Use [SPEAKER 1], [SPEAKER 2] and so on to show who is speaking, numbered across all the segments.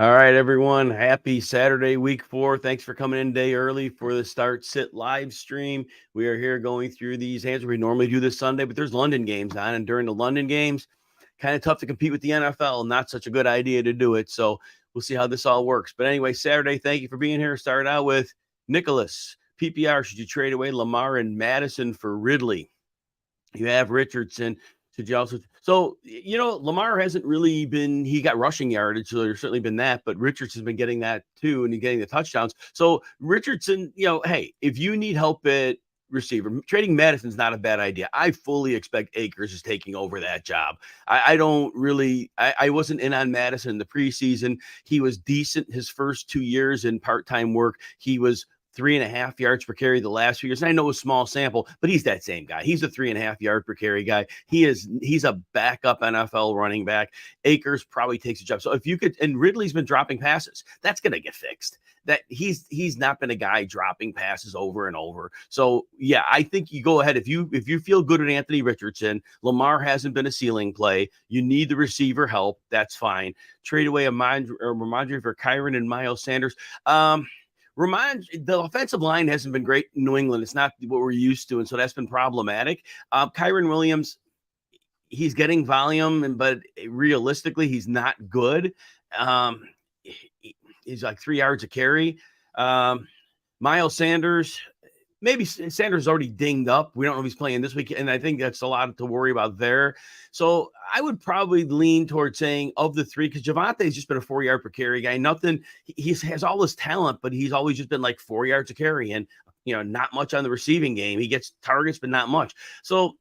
[SPEAKER 1] All right, everyone. Happy Saturday, week 4. Thanks for coming in day early for the Start Sit live stream. We are here going through these hands. We normally do this Sunday, but there's London games on. And during the London games, kind of tough to compete with the NFL. Not such a good idea to do it. So we'll see how this all works. But anyway, Saturday, thank you for being here. Start out with Nicholas. PPR, should you trade away Lamar and Madison for Ridley? You have Richardson. Should you also? So, Lamar hasn't really been, he got rushing yardage, so there's certainly been that, but Richardson's been getting that too, and he's getting the touchdowns. So, Richardson, hey, if you need help at receiver, trading Madison's not a bad idea. I fully expect Akers is taking over that job. I don't really, I wasn't in on Madison in the preseason. He was decent his first 2 years in part time work. He was 3.5 yards per carry the last few years. And I know a small sample, but he's that same guy. He's a 3.5 yard per carry guy. He's a backup NFL running back. Akers probably takes a job. So if you could, and Ridley's been dropping passes, that's going to get fixed. That he's not been a guy dropping passes over and over. So yeah, I think you go ahead. If you feel good at Anthony Richardson, Lamar hasn't been a ceiling play. You need the receiver help. That's fine. Trade away Ramondre for Kyron and Miles Sanders. The offensive line hasn't been great in New England. It's not what we're used to, and so that's been problematic. Kyron Williams, he's getting volume, but realistically, he's not good. He's like 3 yards a carry. Miles Sanders, maybe Sanders is already dinged up. We don't know if he's playing this week, and I think that's a lot to worry about there. So I would probably lean towards saying of the three, because Javante's just been a 4 yard per carry guy. Nothing, he has all this talent, but he's always just been like 4 yards a carry, and not much on the receiving game. He gets targets, but not much. So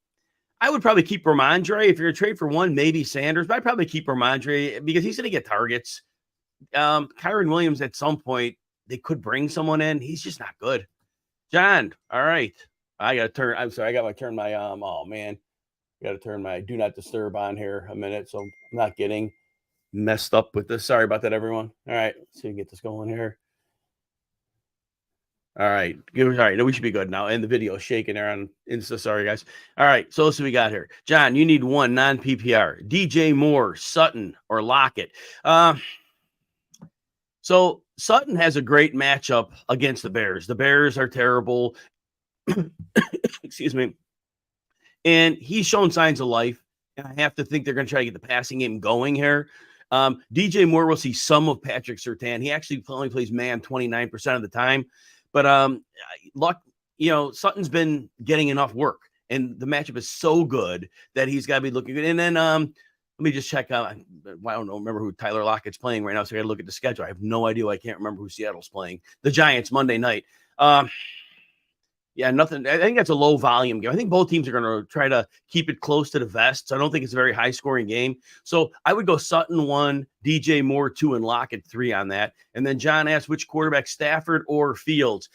[SPEAKER 1] I would probably keep Ramondre. If you're a trade for one, maybe Sanders, but I'd probably keep Ramondre because he's going to get targets. Kyron Williams, at some point, they could bring someone in. He's just not good. John, all right. I got to turn my, oh man, I got to turn my do not disturb on here a minute. So I'm not getting messed up with this. Sorry about that, everyone. All right. Let's see if we get this going here. All right. All right. We should be good now. And the video is shaking there on Insta. Sorry, guys. All right. So let's see what we got here. John, you need one non-PPR. DJ Moore, Sutton, or Lockett. So Sutton has a great matchup against the Bears. The Bears are terrible. Excuse me. And he's shown signs of life. And I have to think they're going to try to get the passing game going here. DJ Moore will see some of Patrick Surtain. He actually only plays man 29% of the time. But Sutton's been getting enough work. And the matchup is so good that he's got to be looking good. And then let me just check out. I don't remember who Tyler Lockett's playing right now, so I got to look at the schedule. I have no idea. I can't remember who Seattle's playing. The Giants Monday night. Yeah, nothing. I think that's a low volume game. I think both teams are going to try to keep it close to the vest. So I don't think it's a very high scoring game. So I would go Sutton 1, DJ Moore 2, and Lockett 3 on that. And then John asked which quarterback, Stafford or Fields.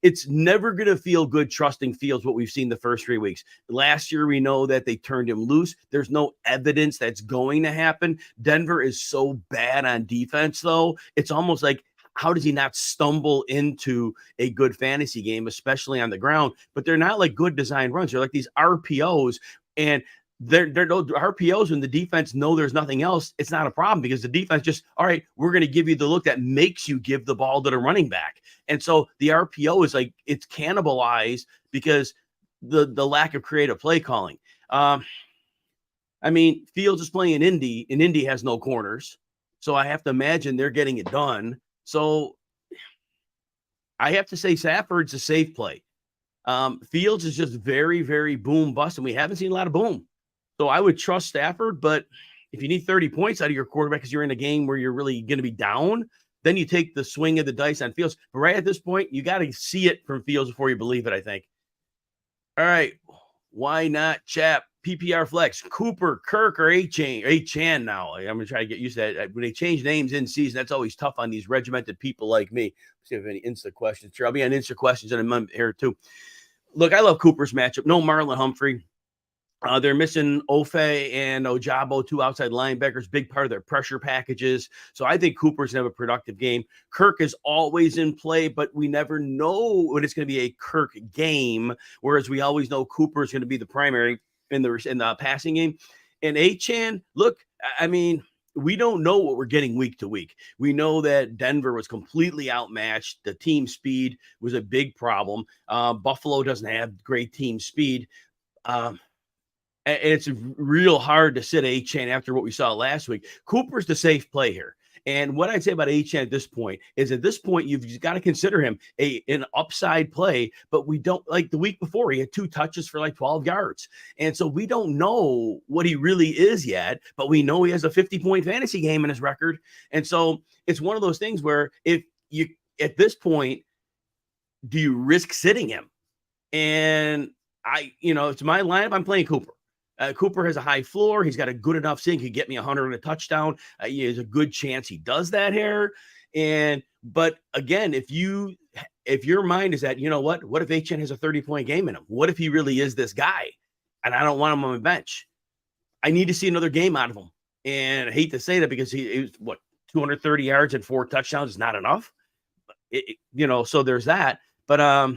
[SPEAKER 1] It's never going to feel good trusting Fields, what we've seen the first 3 weeks. Last year, we know that they turned him loose. There's no evidence that's going to happen. Denver is so bad on defense, though. It's almost like, how does he not stumble into a good fantasy game, especially on the ground? But they're not like good design runs. They're like these RPOs, and they're no RPOs when the defense know there's nothing else. It's not a problem because the defense just, all right, we're going to give you the look that makes you give the ball to the running back. And so the RPO is like, it's cannibalized because the lack of creative play calling. Fields is playing in Indy, and Indy has no corners. So I have to imagine they're getting it done. So I have to say Stafford's a safe play. Fields is just very, very boom bust, and we haven't seen a lot of boom. So I would trust Stafford, but if you need 30 points out of your quarterback because you're in a game where you're really going to be down, then you take the swing of the dice on Fields. But right at this point, you got to see it from Fields before you believe it, I think. All right. Why not, chap? PPR flex, Cooper, Kirk, or A-Chan now. I'm going to try to get used to that. When they change names in season, that's always tough on these regimented people like me. Let's see if I have any Insta questions. Sure, I'll be on Insta questions in a month here, too. Look, I love Cooper's matchup. No Marlon Humphrey. They're missing Ofe and Ojabo, 2 outside linebackers, big part of their pressure packages. So I think Cooper's going to have a productive game. Kirk is always in play, but we never know when it's going to be a Kirk game, whereas we always know Cooper is going to be the primary in the passing game. And A-Chan, look, we don't know what we're getting week to week. We know that Denver was completely outmatched. The team speed was a big problem. Buffalo doesn't have great team speed. And it's real hard to sit Achane after what we saw last week. Cooper's the safe play here. And what I'd say about Achane at this point is at this point, you've got to consider him an upside play, but we don't, like the week before, he had 2 touches for like 12 yards. And so we don't know what he really is yet, but we know he has a 50-point fantasy game in his record. And so it's one of those things where if you, at this point, do you risk sitting him? And it's my lineup. I'm playing Cooper. Cooper has a high floor. He's got a good enough ceiling. He could get me 100 and a touchdown. There's a good chance he does that here. But again, if your mind is that, what if Achane has a 30-point game in him? What if he really is this guy? And I don't want him on my bench. I need to see another game out of him. And I hate to say that because he was 230 yards and 4 touchdowns is not enough. So there's that. But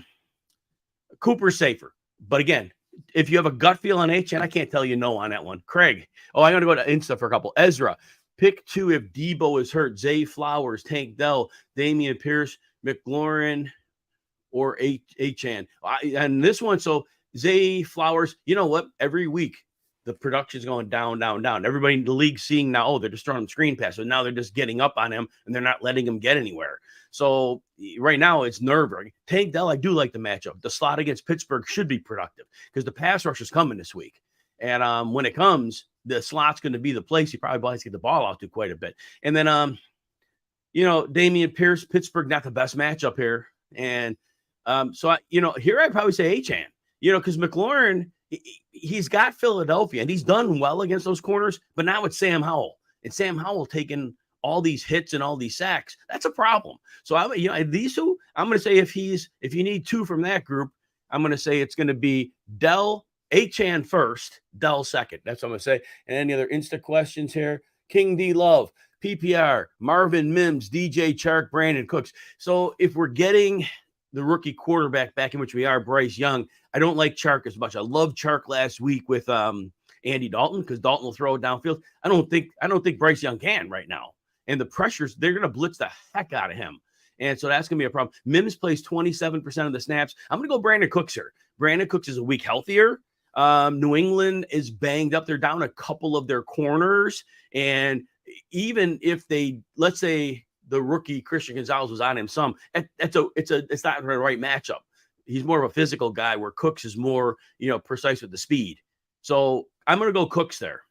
[SPEAKER 1] Cooper's safer. But again, if you have a gut feel on Achane, I can't tell you no on that one. Craig. I'm going to go to Insta for a couple. Ezra. Pick 2 if Debo is hurt. Zay Flowers, Tank Dell, Damian Pierce, McLaurin, or Achane. And this one, so Zay Flowers, you know what? Every week, the production's going down, down, down. Everybody in the league seeing now, they're just throwing screen pass. So now they're just getting up on him, and they're not letting him get anywhere. So right now it's nerve-wracking. Tank Dell, I do like the matchup. The slot against Pittsburgh should be productive because the pass rush is coming this week. And when it comes, the slot's going to be the place he probably has to get the ball out to quite a bit. And then, Damian Pierce, Pittsburgh, not the best matchup here. And here I'd probably say Achane, because McLaurin, he's got Philadelphia and he's done well against those corners, but now it's Sam Howell. And Sam Howell taking all these hits and all these sacks. That's a problem. So these 2, I'm going to say if you need 2 from that group, I'm going to say it's going to be Dell, Achane first, Dell second. That's what I'm going to say. And any other Insta questions here? King D Love, PPR, Marvin Mims, DJ Chark, Brandon Cooks. So if we're getting the rookie quarterback back in which we are, Bryce Young, I don't like Chark as much. I loved Chark last week with Andy Dalton because Dalton will throw it downfield. I don't think Bryce Young can right now. And the pressures, they're going to blitz the heck out of him. And so that's going to be a problem. Mims plays 27% of the snaps. I'm going to go Brandon Cooks here. Brandon Cooks is a week healthier. New England is banged up. They're down a couple of their corners. And even if let's say the rookie Christian Gonzalez was on him some, it's not the right matchup. He's more of a physical guy where Cooks is more, precise with the speed. So I'm going to go Cooks there.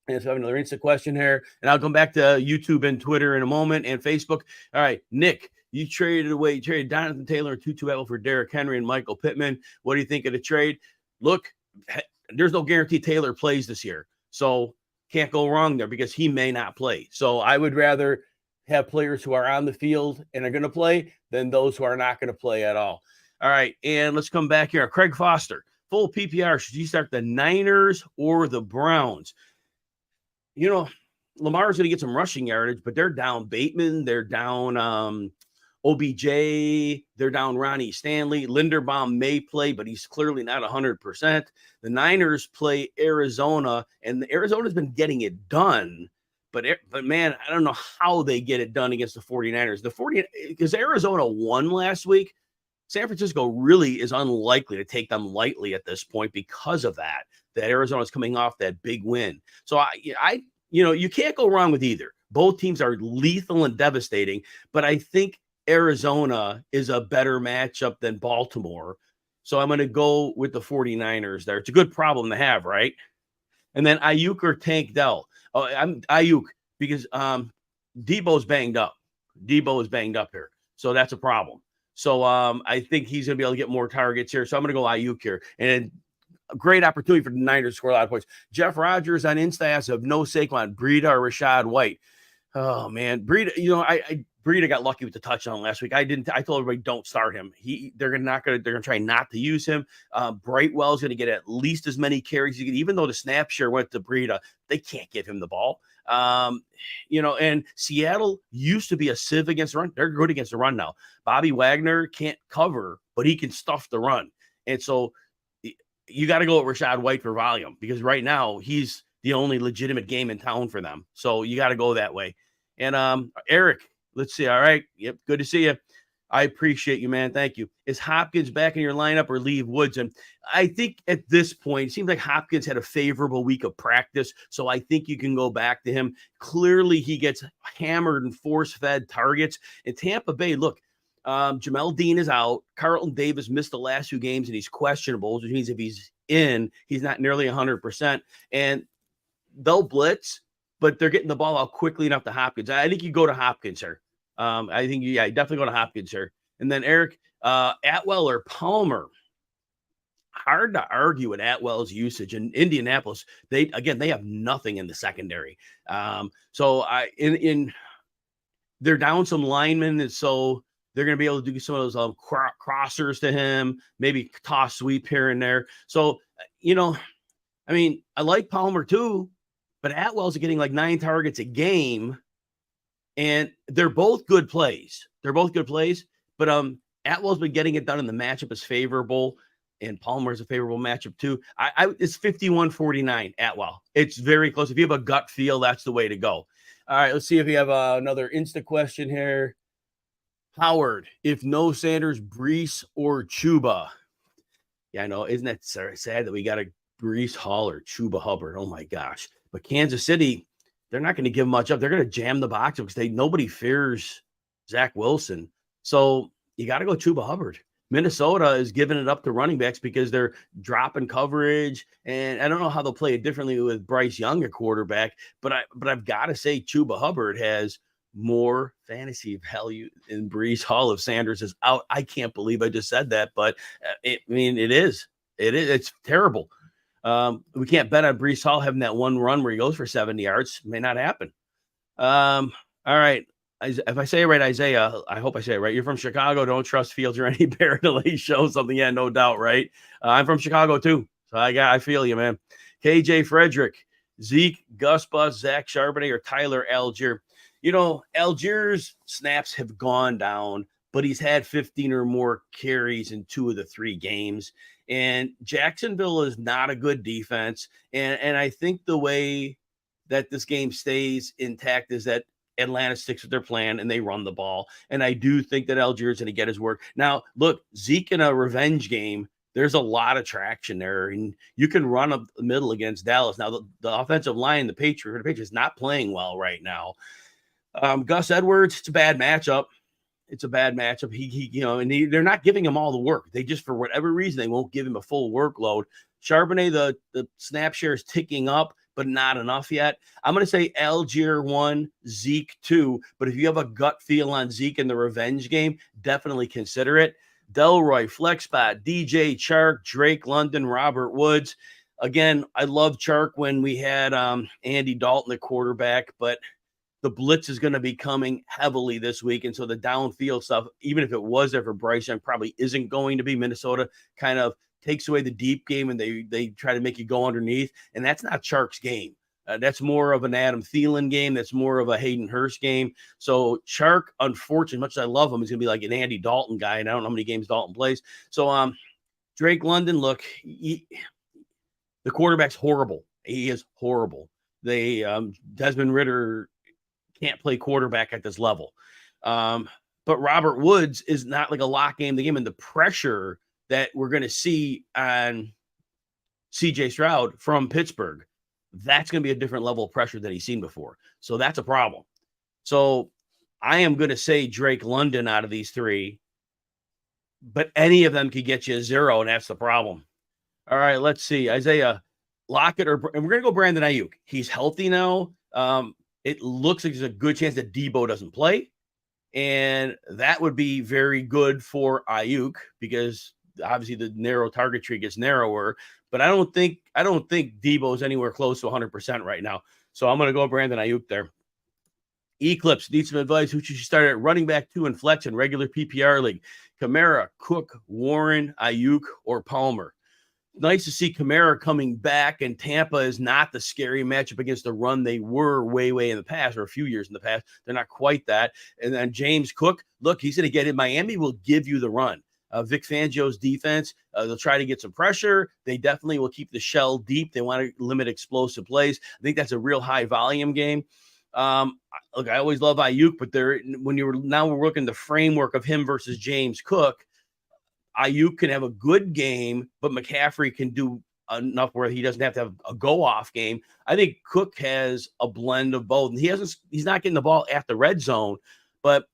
[SPEAKER 1] And so I have another instant question here, and I'll come back to YouTube and Twitter in a moment and Facebook. All right, Nick, you traded Jonathan Taylor and Tutu Atwell for Derrick Henry and Michael Pittman. What do you think of the trade? Look, there's no guarantee Taylor plays this year, so can't go wrong there because he may not play. So I would rather have players who are on the field and are going to play than those who are not going to play at all. All right, and let's come back here. Craig Foster, full PPR. Should you start the Niners or the Browns? Lamar's going to get some rushing yardage, but they're down Bateman. They're down OBJ. They're down Ronnie Stanley. Linderbaum may play, but he's clearly not 100%. The Niners play Arizona, and Arizona's been getting it done. But man, I don't know how they get it done against the 49ers. Because Arizona won last week. San Francisco really is unlikely to take them lightly at this point because of that Arizona is coming off that big win. So you can't go wrong with either. Both teams are lethal and devastating, but I think Arizona is a better matchup than Baltimore. So I'm going to go with the 49ers there. It's a good problem to have, right? And then Ayuk or Tank Dell. I'm Ayuk because Debo's banged up. Debo is banged up here. So that's a problem. So I think he's going to be able to get more targets here. So I'm going to go Ayuk here. And a great opportunity for the Niners to score a lot of points. Jeff Rogers on Insta asks of no Saquon, Breida or Rashad White. Oh, man. Breida, Breida got lucky with the touchdown last week. I told everybody don't start him. They're gonna try not to use him. Brightwell's gonna get at least as many carries. Even though the snap share went to Breida, they can't give him the ball. And Seattle used to be a sieve against the run. They're good against the run now. Bobby Wagner can't cover, but he can stuff the run. And so you got to go with Rashad White for volume because right now he's the only legitimate game in town for them. So you got to go that way. And Eric, let's see. All right. Yep. Good to see you. I appreciate you, man. Thank you. Is Hopkins back in your lineup or leave Woods? And I think at this point, it seems like Hopkins had a favorable week of practice. So I think you can go back to him. Clearly, he gets hammered and force-fed targets. In Tampa Bay, look, Jamel Dean is out. Carlton Davis missed the last 2 games, and he's questionable, which means if he's in, he's not nearly 100%. And they'll blitz, but they're getting the ball out quickly enough to Hopkins. I think you go to Hopkins here. I think, you definitely go to Hopkins here. And then Eric, Atwell or Palmer. Hard to argue with Atwell's usage. In Indianapolis, they have nothing in the secondary. So they're down some linemen, and so they're going to be able to do some of those crossers to him, maybe toss sweep here and there. So, I like Palmer too, but Atwell's getting like 9 targets a game. And they're both good plays. But Atwell's been getting it done, and the matchup is favorable, and Palmer's a favorable matchup too. It's 51-49 Atwell. It's very close. If you have a gut feel, that's the way to go. All right, let's see if we have another Insta question here. Howard, if no Sanders, Brees or Chuba? Yeah, I know. Isn't that sad that we got a Brees Hall or Chuba Hubbard? Oh my gosh. But Kansas City, they're not going to give much up. They're going to jam the box because nobody fears Zach Wilson. So you got to go Chuba Hubbard. Minnesota is giving it up to running backs because they're dropping coverage. And I don't know how they'll play it differently with Bryce Young, a quarterback. But I've got to say Chuba Hubbard has more fantasy value in Brees Hall if Sanders is out. I can't believe I just said that, but it is. It's terrible. We can't bet on Brees Hall having that one run where he goes for 70 yards. It may not happen. All right. If I say it right, Isaiah, I hope I say it right. You're from Chicago. Don't trust Fields or any bear until he shows something. Yeah, no doubt, right? I'm from Chicago too. So I feel you, man. KJ Frederick, Zeke, Gus Bus, Zach Charbonnet, or Tyler Algier. Algier's snaps have gone down, but he's had 15 or more carries in 2 of the 3 games. And Jacksonville is not a good defense. And I think the way that this game stays intact is that Atlanta sticks with their plan and they run the ball. And I do think that Algier is going to get his work. Now, look, Zeke in a revenge game, there's a lot of traction there. And you can run up the middle against Dallas. Now, the offensive line, the Patriots not playing well right now. Gus Edwards, it's a bad matchup. They're not giving him all the work. They just, for whatever reason, they won't give him a full workload. Charbonnet, the snap share is ticking up, but not enough yet. I'm going to say Algier 1, Zeke 2. But if you have a gut feel on Zeke in the revenge game, definitely consider it. Delroy, Flexbot, DJ Chark, Drake London, Robert Woods. Again, I love Chark when we had Andy Dalton, the quarterback, but the blitz is going to be coming heavily this week. And so the downfield stuff, even if it was there for Bryce Young, probably isn't going to be. Minnesota kind of takes away the deep game and they try to make you go underneath. And that's not Chark's game. That's more of an Adam Thielen game. That's more of a Hayden Hurst game. So Chark, unfortunately, much as I love him, is going to be like an Andy Dalton guy. And I don't know how many games Dalton plays. So Drake London, look, the quarterback's horrible. He is horrible. Desmond Ridder can't play quarterback at this level. But Robert Woods is not like a lock game. The game and the pressure that we're going to see on CJ Stroud from Pittsburgh, that's going to be a different level of pressure than he's seen before. So that's a problem. So I am going to say Drake London out of these 3, but any of them could get you a 0, and that's the problem. All right, let's see. Isaiah, Lockett, and we're going to go Brandon Ayuk. He's healthy now. It looks like there's a good chance that Debo doesn't play. And that would be very good for Ayuk because obviously the narrow target tree gets narrower. But I don't think Debo is anywhere close to 100% right now. So I'm going to go Brandon Ayuk there. Eclipse needs some advice. Who should you start at running back 2 in flex in regular PPR league? Kamara, Cook, Warren, Ayuk, or Palmer? Nice to see Kamara coming back, and Tampa is not the scary matchup against the run they were way in the past, or a few years in the past. They're not quite that. And then James Cook, look, he's going to get in. Miami will give you the run. Vic Fangio's defense. They'll try to get some pressure. They definitely will keep the shell deep. They want to limit explosive plays. I think that's a real high volume game. Look, I always love Ayuk, but we're working the framework of him versus James Cook. Ayuk can have a good game, but McCaffrey can do enough where he doesn't have to have a go-off game. I think Cook has a blend of both. And he's not getting the ball at the red zone, but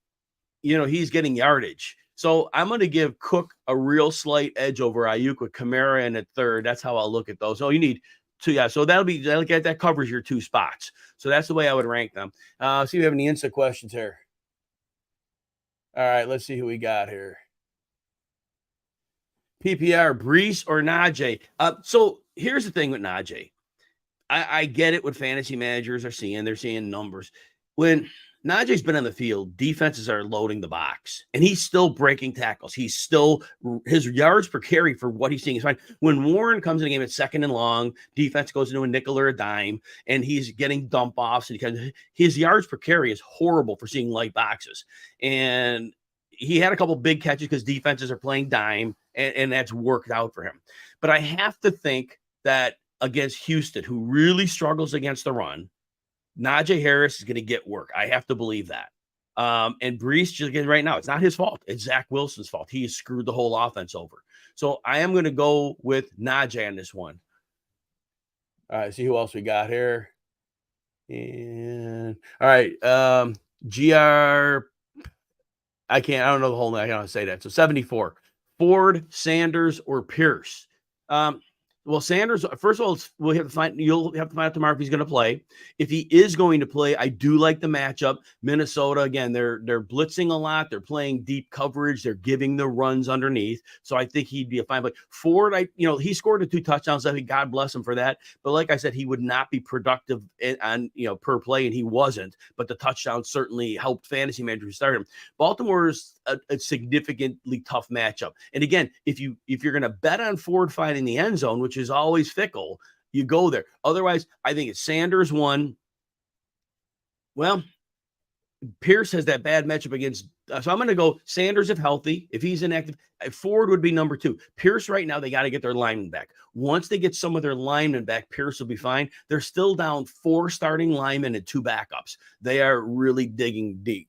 [SPEAKER 1] he's getting yardage. So I'm going to give Cook a real slight edge over Ayuk with Kamara in at third. That's how I'll look at those. So you need two. Yeah. So that covers your two spots. So that's the way I would rank them. See if we have any instant questions here. All right. Let's see who we got here. PPR, Brees or Najee. So here's the thing with Najee. I get it what fantasy managers are seeing. They're seeing numbers. When Najee's been on the field, defenses are loading the box, and he's still breaking tackles. His yards per carry for what he's seeing is fine. When Warren comes in a game at second and long, defense goes into a nickel or a dime, and he's getting dump offs, and his yards per carry is horrible for seeing light boxes. And he had a couple big catches because defenses are playing dime, and that's worked out for him. But I have to think that against Houston, who really struggles against the run, Najee Harris is going to get work. I have to believe that. And Brees, just again, right now, it's not his fault. It's Zach Wilson's fault. He has screwed the whole offense over. So I am going to go with Najee on this one. All right, see who else we got here. And all right, GR. I don't know the whole name. I can't say that. So 74. Ford, Sanders, or Pierce. Well, Sanders, first of all, you'll have to find out tomorrow if he's going to play. If he is going to play, I do like the matchup. Minnesota, again, they're blitzing a lot. They're playing deep coverage. They're giving the runs underneath. So I think he'd be a fine play. Ford, he scored the 2 touchdowns. I think God bless him for that. But like I said, he would not be productive on per play, and he wasn't. But the touchdown certainly helped fantasy managers start him. Baltimore is a significantly tough matchup. And again, if you're going to bet on Ford finding the end zone, which is always fickle, you go there. Otherwise, I think it's Sanders 1. Well, Pierce has that bad matchup against. So I'm going to go Sanders if healthy. If he's inactive, Ford would be number 2. Pierce right now, they got to get their linemen back. Once they get some of their linemen back, Pierce will be fine. They're still down 4 starting linemen and 2 backups. They are really digging deep.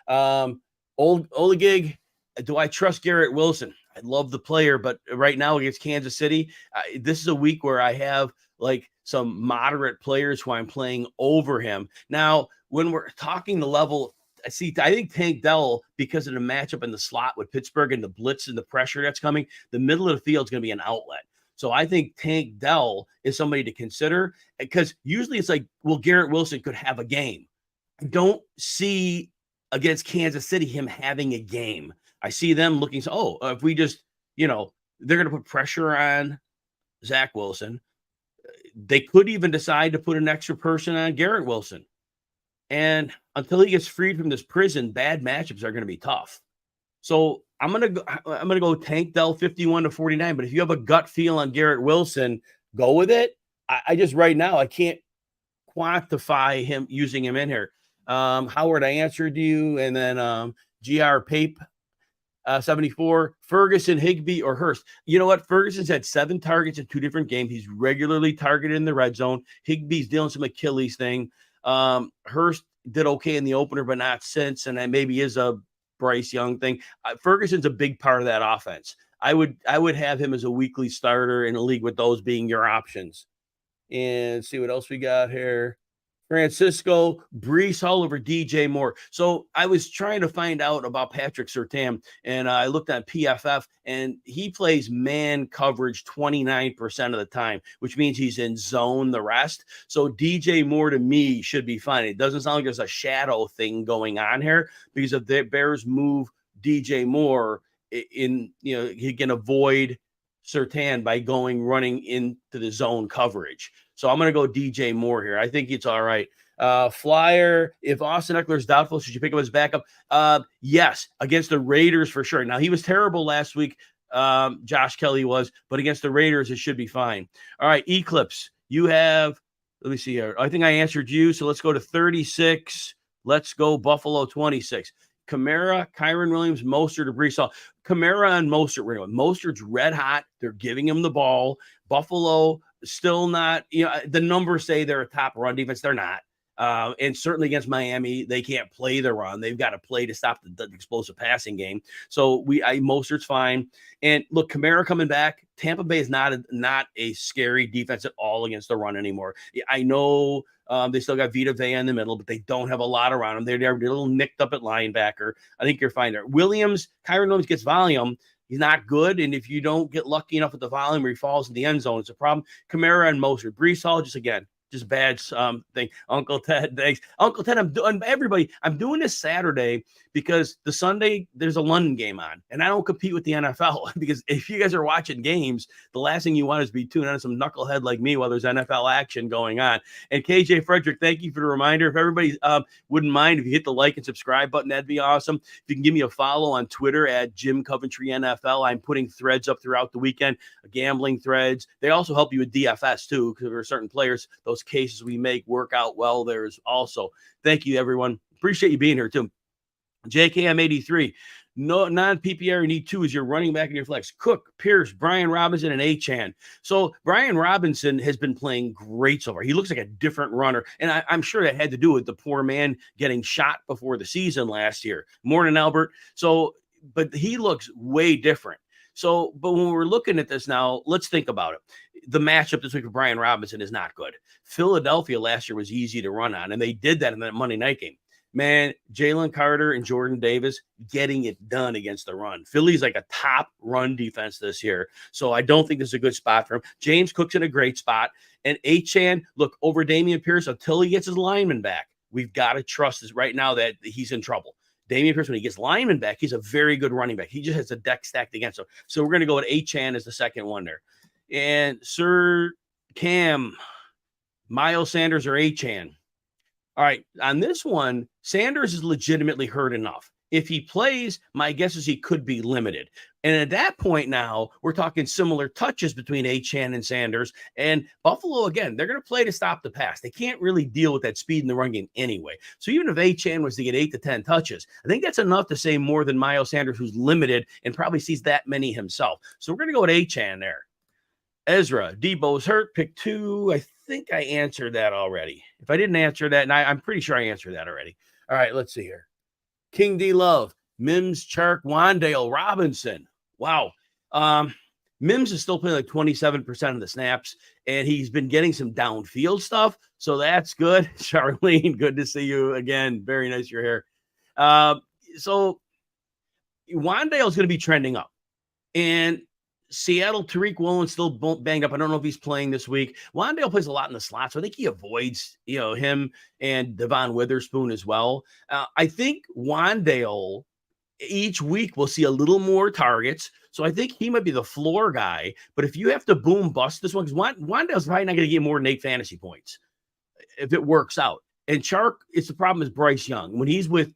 [SPEAKER 1] Oligig, do I trust Garrett Wilson? I love the player, but right now against Kansas City, this is a week where I have like some moderate players who I'm playing over him. Now, when we're talking the level, I think Tank Dell, because of the matchup in the slot with Pittsburgh and the blitz and the pressure that's coming, the middle of the field is going to be an outlet. So I think Tank Dell is somebody to consider, because usually it's like, well, Garrett Wilson could have a game. I don't see against Kansas City him having a game. I see them looking, if we just, they're going to put pressure on Zach Wilson. They could even decide to put an extra person on Garrett Wilson. And until he gets freed from this prison, bad matchups are going to be tough. So I'm going to go Tank Dell 51-49. But if you have a gut feel on Garrett Wilson, go with it. I just right now, I can't quantify him using him in here. Howard, I answered you. And then GR Pape 74, Ferguson, Higbee, or Hurst. You know what? Ferguson's had 7 targets in 2 different games. He's regularly targeted in the red zone. Higbee's dealing some Achilles thing. Hurst did okay in the opener, but not since. And that maybe is a Bryce Young thing. Ferguson's a big part of that offense. I would have him as a weekly starter in a league with those being your options. And see what else we got here. Francisco, Brees Hall over DJ Moore. So I was trying to find out about Patrick Surtain, and I looked at PFF, and he plays man coverage 29% of the time, which means he's in zone the rest. So DJ Moore to me should be fine. It doesn't sound like there's a shadow thing going on here, because if the Bears move DJ Moore he can avoid Surtain by running into the zone coverage. So I'm going to go DJ Moore here. I think it's all right. Flyer, if Austin Eckler's doubtful, should you pick up his backup? Yes, against the Raiders for sure. Now, he was terrible last week. Josh Kelly was, but against the Raiders, it should be fine. All right, Eclipse, you have, let me see here. I think I answered you. So let's go to 36. Let's go Buffalo 26. Kamara, Kyron Williams, Mostert, or Brees Hall. Kamara and Mostert, we're going. Mostert's red hot. They're giving him the ball. Buffalo still not, the numbers say they're a top run defense. They're not. And certainly against Miami, they can't play the run. They've got to play to stop the explosive passing game. So Mostert's fine. And look, Kamara coming back. Tampa Bay is not a scary defense at all against the run anymore. I know they still got Vita Vea in the middle, but they don't have a lot around them. They're a little nicked up at linebacker. I think you're fine there. Kyron Williams gets volume. He's not good, and if you don't get lucky enough with the volume where he falls in the end zone, it's a problem. Kamara and Mostert. Brees Hall, just bad thing. Uncle Ted, thanks. Uncle Ted, I'm doing this Saturday because the Sunday there's a London game on, and I don't compete with the NFL because if you guys are watching games, the last thing you want is to be tuning on some knucklehead like me while there's NFL action going on. And KJ Frederick, thank you for the reminder. If everybody wouldn't mind if you hit the like and subscribe button, that'd be awesome. If you can give me a follow on Twitter at Jim Coventry NFL, I'm putting threads up throughout the weekend, gambling threads. They also help you with DFS too, because there are certain players, those cases we make work out well. There's also, thank you everyone. Appreciate you being here too. JKM83, no non-PPR, you need two as your running back in your flex. Cook, Pierce, Brian Robinson, and Achane. So Brian Robinson has been playing great so far. He looks like a different runner, and I'm sure that had to do with the poor man getting shot before the season last year. Morning, Albert. So, but he looks way different. So, but when we're looking at this now, let's think about it. The matchup this week for Brian Robinson is not good. Philadelphia last year was easy to run on, and they did that in that Monday night game. Man, Jalen Carter and Jordan Davis getting it done against the run. Philly's like a top run defense this year. So I don't think this is a good spot for him. James Cook's in a great spot. And Achane, look, over Dameon Pierce until he gets his lineman back. We've got to trust this right now that he's in trouble. Dameon Pierce, when he gets lineman back, he's a very good running back. He just has a deck stacked against him. So we're going to go with Achane as the second one there. And Sir Cam, Miles Sanders or Achane? All right, on this one, Sanders is legitimately hurt enough. If he plays, my guess is he could be limited. And at that point now, we're talking similar touches between Achane and Sanders. And Buffalo, again, they're going to play to stop the pass. They can't really deal with that speed in the run game anyway. So even if Achane was to get 8 to 10 touches, I think that's enough to say more than Miles Sanders, who's limited and probably sees that many himself. So we're going to go with Achane there. Ezra, Debo's hurt, pick 2. I think I answered that already. If I didn't answer that, and I'm pretty sure I answered that already. All right, let's see here. King D Love, Mims, Chark, Wandale, Robinson. Wow. Mims is still playing like 27% of the snaps, and he's been getting some downfield stuff, so that's good. Charlene, good to see you again. Very nice you're here. So Wandale is going to be trending up, and Seattle, Tariq Woolen still banged up. I don't know if he's playing this week. Wandale plays a lot in the slot, so I think he avoids, him and Devon Witherspoon as well. I think Wandale each week we'll see a little more targets, so I think he might be the floor guy. But if you have to boom bust this one, because Wandale's probably not going to get more than 8 fantasy points if it works out. And Chark, it's the problem is Bryce Young. When he's with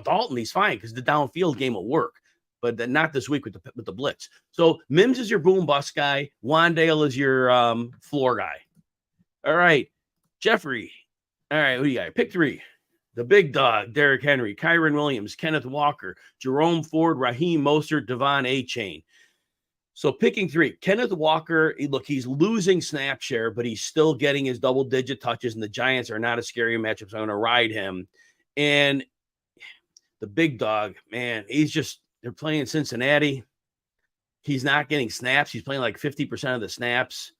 [SPEAKER 1] Dalton, he's fine because the downfield game will work. But then not this week with the blitz. So Mims is your boom bust guy. Wandale is your floor guy. All right, Jeffrey. All right, who do you got? Pick 3. The big dog, Derrick Henry, Kyron Williams, Kenneth Walker, Jerome Ford, Raheem Mostert, Devon Achane. So picking 3, Kenneth Walker, look, he's losing snap share, but he's still getting his double-digit touches, and the Giants are not a scary matchup, so I'm going to ride him. And the big dog, man, they're playing Cincinnati. He's not getting snaps. He's playing like 50% of the snaps.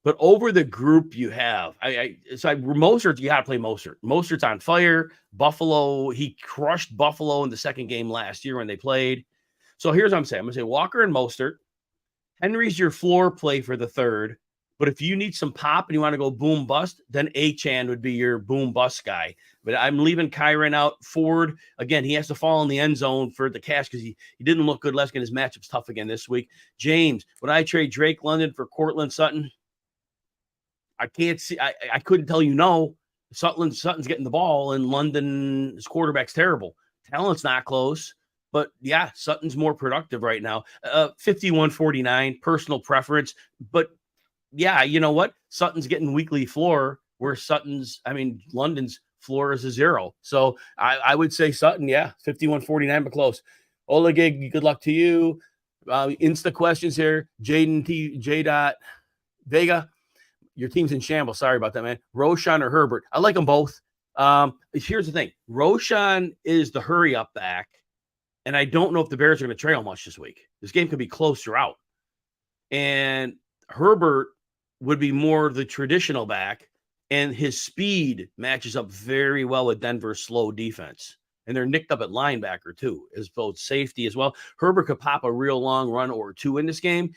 [SPEAKER 1] But over the group you have, Mostert, you got to play Mostert. Mostert's on fire. Buffalo, he crushed Buffalo in the second game last year when they played. So here's what I'm saying. I'm going to say Walker and Mostert. Henry's your floor play for the third. But if you need some pop and you want to go boom bust, then Achane would be your boom bust guy. But I'm leaving Kyron out. Ford, again, he has to fall in the end zone for the cash because he didn't look good last game. His matchup's tough again this week. James, would I trade Drake London for Cortland Sutton? I can't see. I couldn't tell you no. Sutton's getting the ball, and London's quarterback's terrible. Talent's not close. But, yeah, Sutton's more productive right now. 51-49, personal preference. But, yeah, you know what? Sutton's getting weekly floor where London's floor is a 0. So I would say Sutton, 51-49, but close. Olegig, good luck to you. Insta questions here. J. Vega, your team's in shambles. Sorry about that, man. Roshan or Herbert? I like them both. Here's the thing. Roshan is the hurry up back, and I don't know if the Bears are going to trail much this week. This game could be close throughout. And Herbert would be more the traditional back, and his speed matches up very well with Denver's slow defense. And they're nicked up at linebacker, too, as both safety as well. Herbert could pop a real long run or two in this game.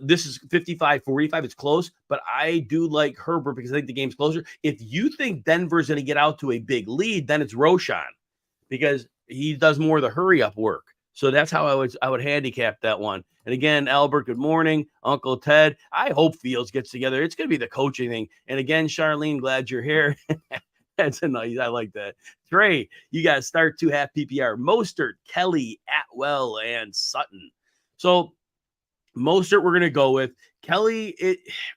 [SPEAKER 1] This is 55-45. It's close, but I do like Herbert because I think the game's closer. If you think Denver's going to get out to a big lead, then it's Roshan because he does more of the hurry-up work. So that's how I would handicap that one. And again, Albert, good morning. Uncle Ted, I hope Fields gets together. It's going to be the coaching thing. And again, Charlene, glad you're here. That's a nice. I like that. Trey, you got to start 2.5 PPR. Mostert, Kelly, Atwell, and Sutton. So Mostert, we're going to go with Kelly.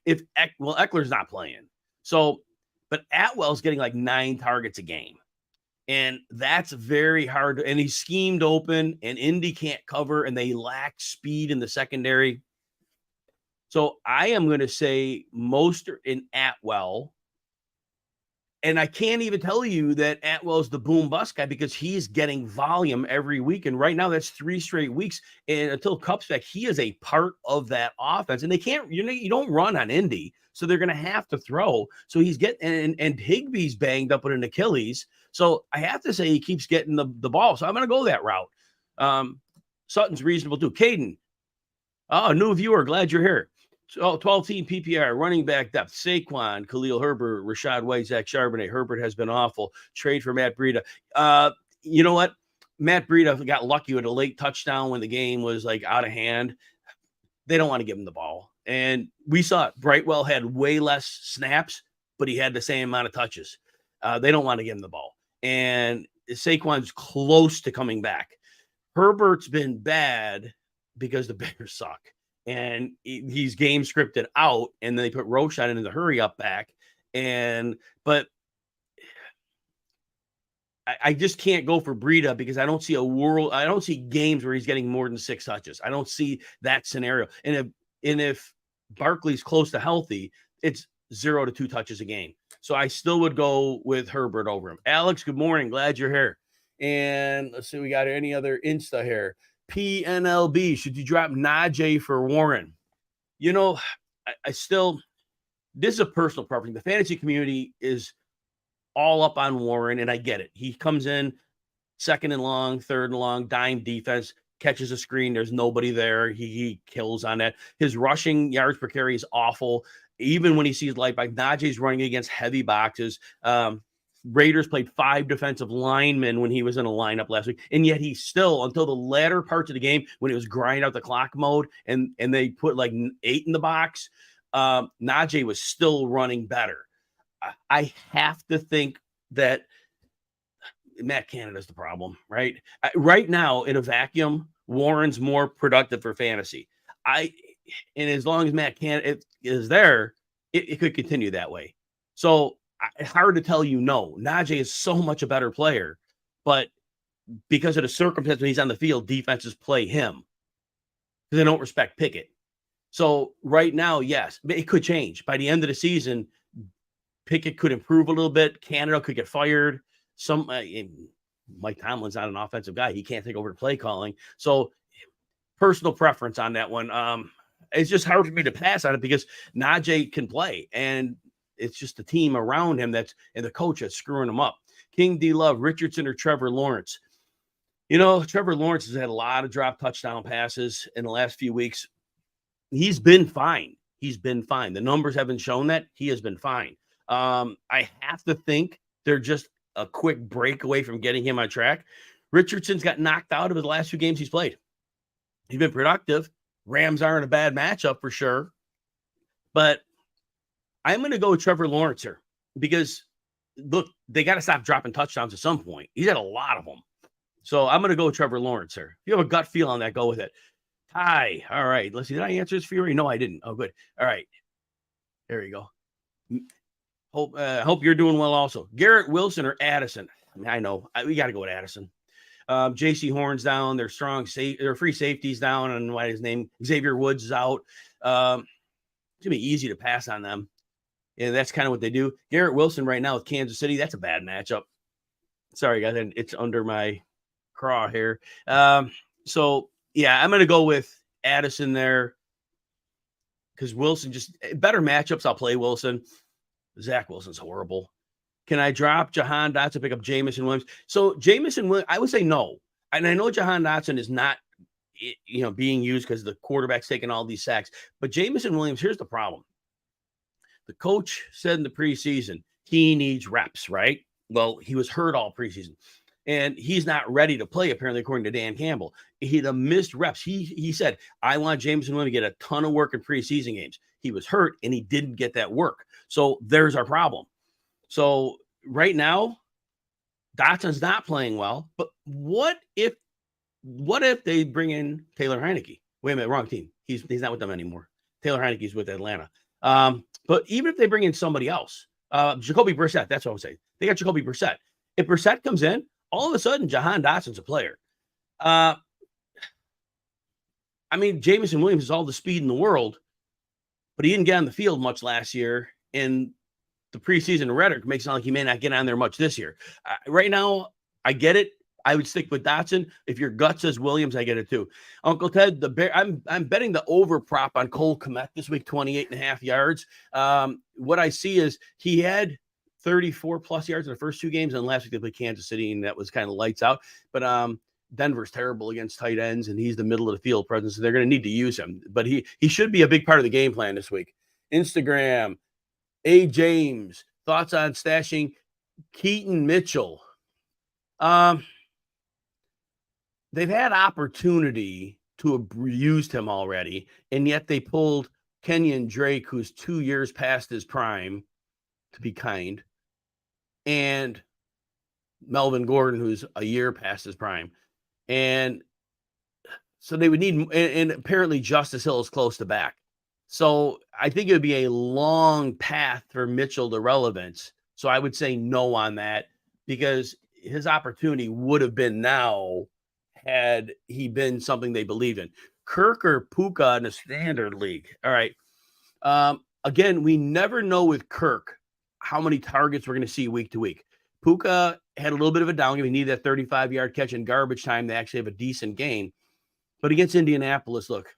[SPEAKER 1] Eckler's not playing. So, but Atwell's getting like 9 targets a game. And that's very hard. And he's schemed open, and Indy can't cover, and they lack speed in the secondary. So I am going to say Mostert and Atwell. And I can't even tell you that Atwell's the boom bust guy because he's getting volume every week. And right now that's 3 straight weeks. And until Kupp's back, he is a part of that offense. And they can't, you don't run on Indy. So they're going to have to throw. So he's getting, and Higbee's banged up with an Achilles. So I have to say he keeps getting the ball. So I'm going to go that route. Sutton's reasonable too. Caden. Oh, new viewer. Glad you're here. 12-team PPR, running back depth, Saquon, Khalil Herbert, Rashad White, Zach Charbonnet. Herbert has been awful. Trade for Matt Breida. You know what? Matt Breida got lucky with a late touchdown when the game was like out of hand. They don't want to give him the ball. And we saw it. Brightwell had way less snaps, but he had the same amount of touches. They don't want to give him the ball. And Saquon's close to coming back. Herbert's been bad because the Bears suck. And he's game scripted out, and then they put Roshan into the hurry up back. But I just can't go for Breida because I don't see games where he's getting more than 6 touches. I don't see that scenario. And if Barkley's close to healthy, it's 0 to 2 touches a game. So I still would go with Herbert over him. Alex, good morning. Glad you're here. And let's see, we got any other Insta here. PNLB, should you drop Najee for Warren? You know, I still, this is a personal preference. The fantasy community is all up on Warren, and I get it. He comes in second and long, third and long, dime defense, catches a screen. There's nobody there. He kills on that. His rushing yards per carry is awful. Even when he sees light back, Najee's running against heavy boxes. Raiders played 5 defensive linemen when he was in a lineup last week. And yet he still, until the latter parts of the game, when it was grind out the clock mode and they put like 8 in the box, Najee was still running better. I have to think that Matt Canada's the problem, right? Right now, in a vacuum, Warren's more productive for fantasy. And as long as Matt Canada is there, it could continue that way. So it's hard to tell you no. Najee is so much a better player, but because of the circumstance when he's on the field, defenses play him because they don't respect Pickett. So right now, yes, it could change. By the end of the season, Pickett could improve a little bit. Canada could get fired. Mike Tomlin's not an offensive guy. He can't take over the play calling. So personal preference on that one. It's just hard for me to pass on it because Najee can play, and it's just the team around him and the coach that's screwing him up. King D Love, Richardson or Trevor Lawrence. You know, Trevor Lawrence has had a lot of drop touchdown passes in the last few weeks. He's been fine. The numbers haven't shown that. He has been fine. I have to think they're just a quick break away from getting him on track. Richardson's got knocked out of his last 2 games he's played. He's been productive. Rams aren't a bad matchup for sure. But I'm going to go with Trevor Lawrence here because, look, they got to stop dropping touchdowns at some point. He's had a lot of them. So I'm going to go with Trevor Lawrence here. If you have a gut feel on that, go with it. Hi. All right. Let's see. Did I answer this for you? No, I didn't. Oh, good. All right. There you go. Hope you're doing well also. Garrett Wilson or Addison? I know. We got to go with Addison. J.C. Horn's down. They're strong. They're free safeties down. And what his name? Xavier Woods is out. It's going to be easy to pass on them. And that's kind of what they do. Garrett Wilson right now with Kansas City, that's a bad matchup. Sorry, guys. It's under my craw here. So, yeah, I'm going to go with Addison there because Wilson just better matchups. I'll play Wilson. Zach Wilson's horrible. Can I drop Jahan Dotson, pick up Jamison Williams? So Jamison Williams, I would say no. And I know Jahan Dotson is not, being used because the quarterback's taking all these sacks. But Jamison Williams, here's the problem. The coach said in the preseason he needs reps, right? Well, he was hurt all preseason. And he's not ready to play, apparently, according to Dan Campbell. He'd have missed reps. He said, I want Jamison Williams to get a ton of work in preseason games. He was hurt, and he didn't get that work. So there's our problem. So right now, Dotson's not playing well. But what if they bring in Taylor Heineke? Wait a minute, wrong team. He's not with them anymore. Taylor Heineke's with Atlanta. But even if they bring in somebody else, Jacoby Brissett, that's what I'm saying. They got Jacoby Brissett. If Brissett comes in, all of a sudden, Jahan Dotson's a player. Jamison Williams has all the speed in the world, but he didn't get on the field much last year. And the preseason rhetoric makes it sound like he may not get on there much this year. Right now, I get it. I would stick with Dotson. If your gut says Williams, I get it too. Uncle Ted, I'm betting the over prop on Cole Kmet this week, 28.5 yards. What I see is he had 34 plus yards in the first two games, and last week they played Kansas City, and that was kind of lights out. But Denver's terrible against tight ends, and he's the middle of the field presence, so they're going to need to use him. But he should be a big part of the game plan this week. Instagram, A. James, thoughts on stashing Keaton Mitchell? They've had opportunity to have used him already, and yet they pulled Kenyon Drake, who's 2 years past his prime, to be kind, and Melvin Gordon, who's a year past his prime. And so they would need, and apparently Justice Hill is close to back. So I think it would be a long path for Mitchell to relevance. So I would say no on that because his opportunity would have been now had he been something they believed in. Kirk or Puka in a standard league. All right. Again, we never know with Kirk how many targets we're going to see week to week. Puka had a little bit of a down game. He needed that 35-yard catch in garbage time to actually have a decent game. But against Indianapolis, look,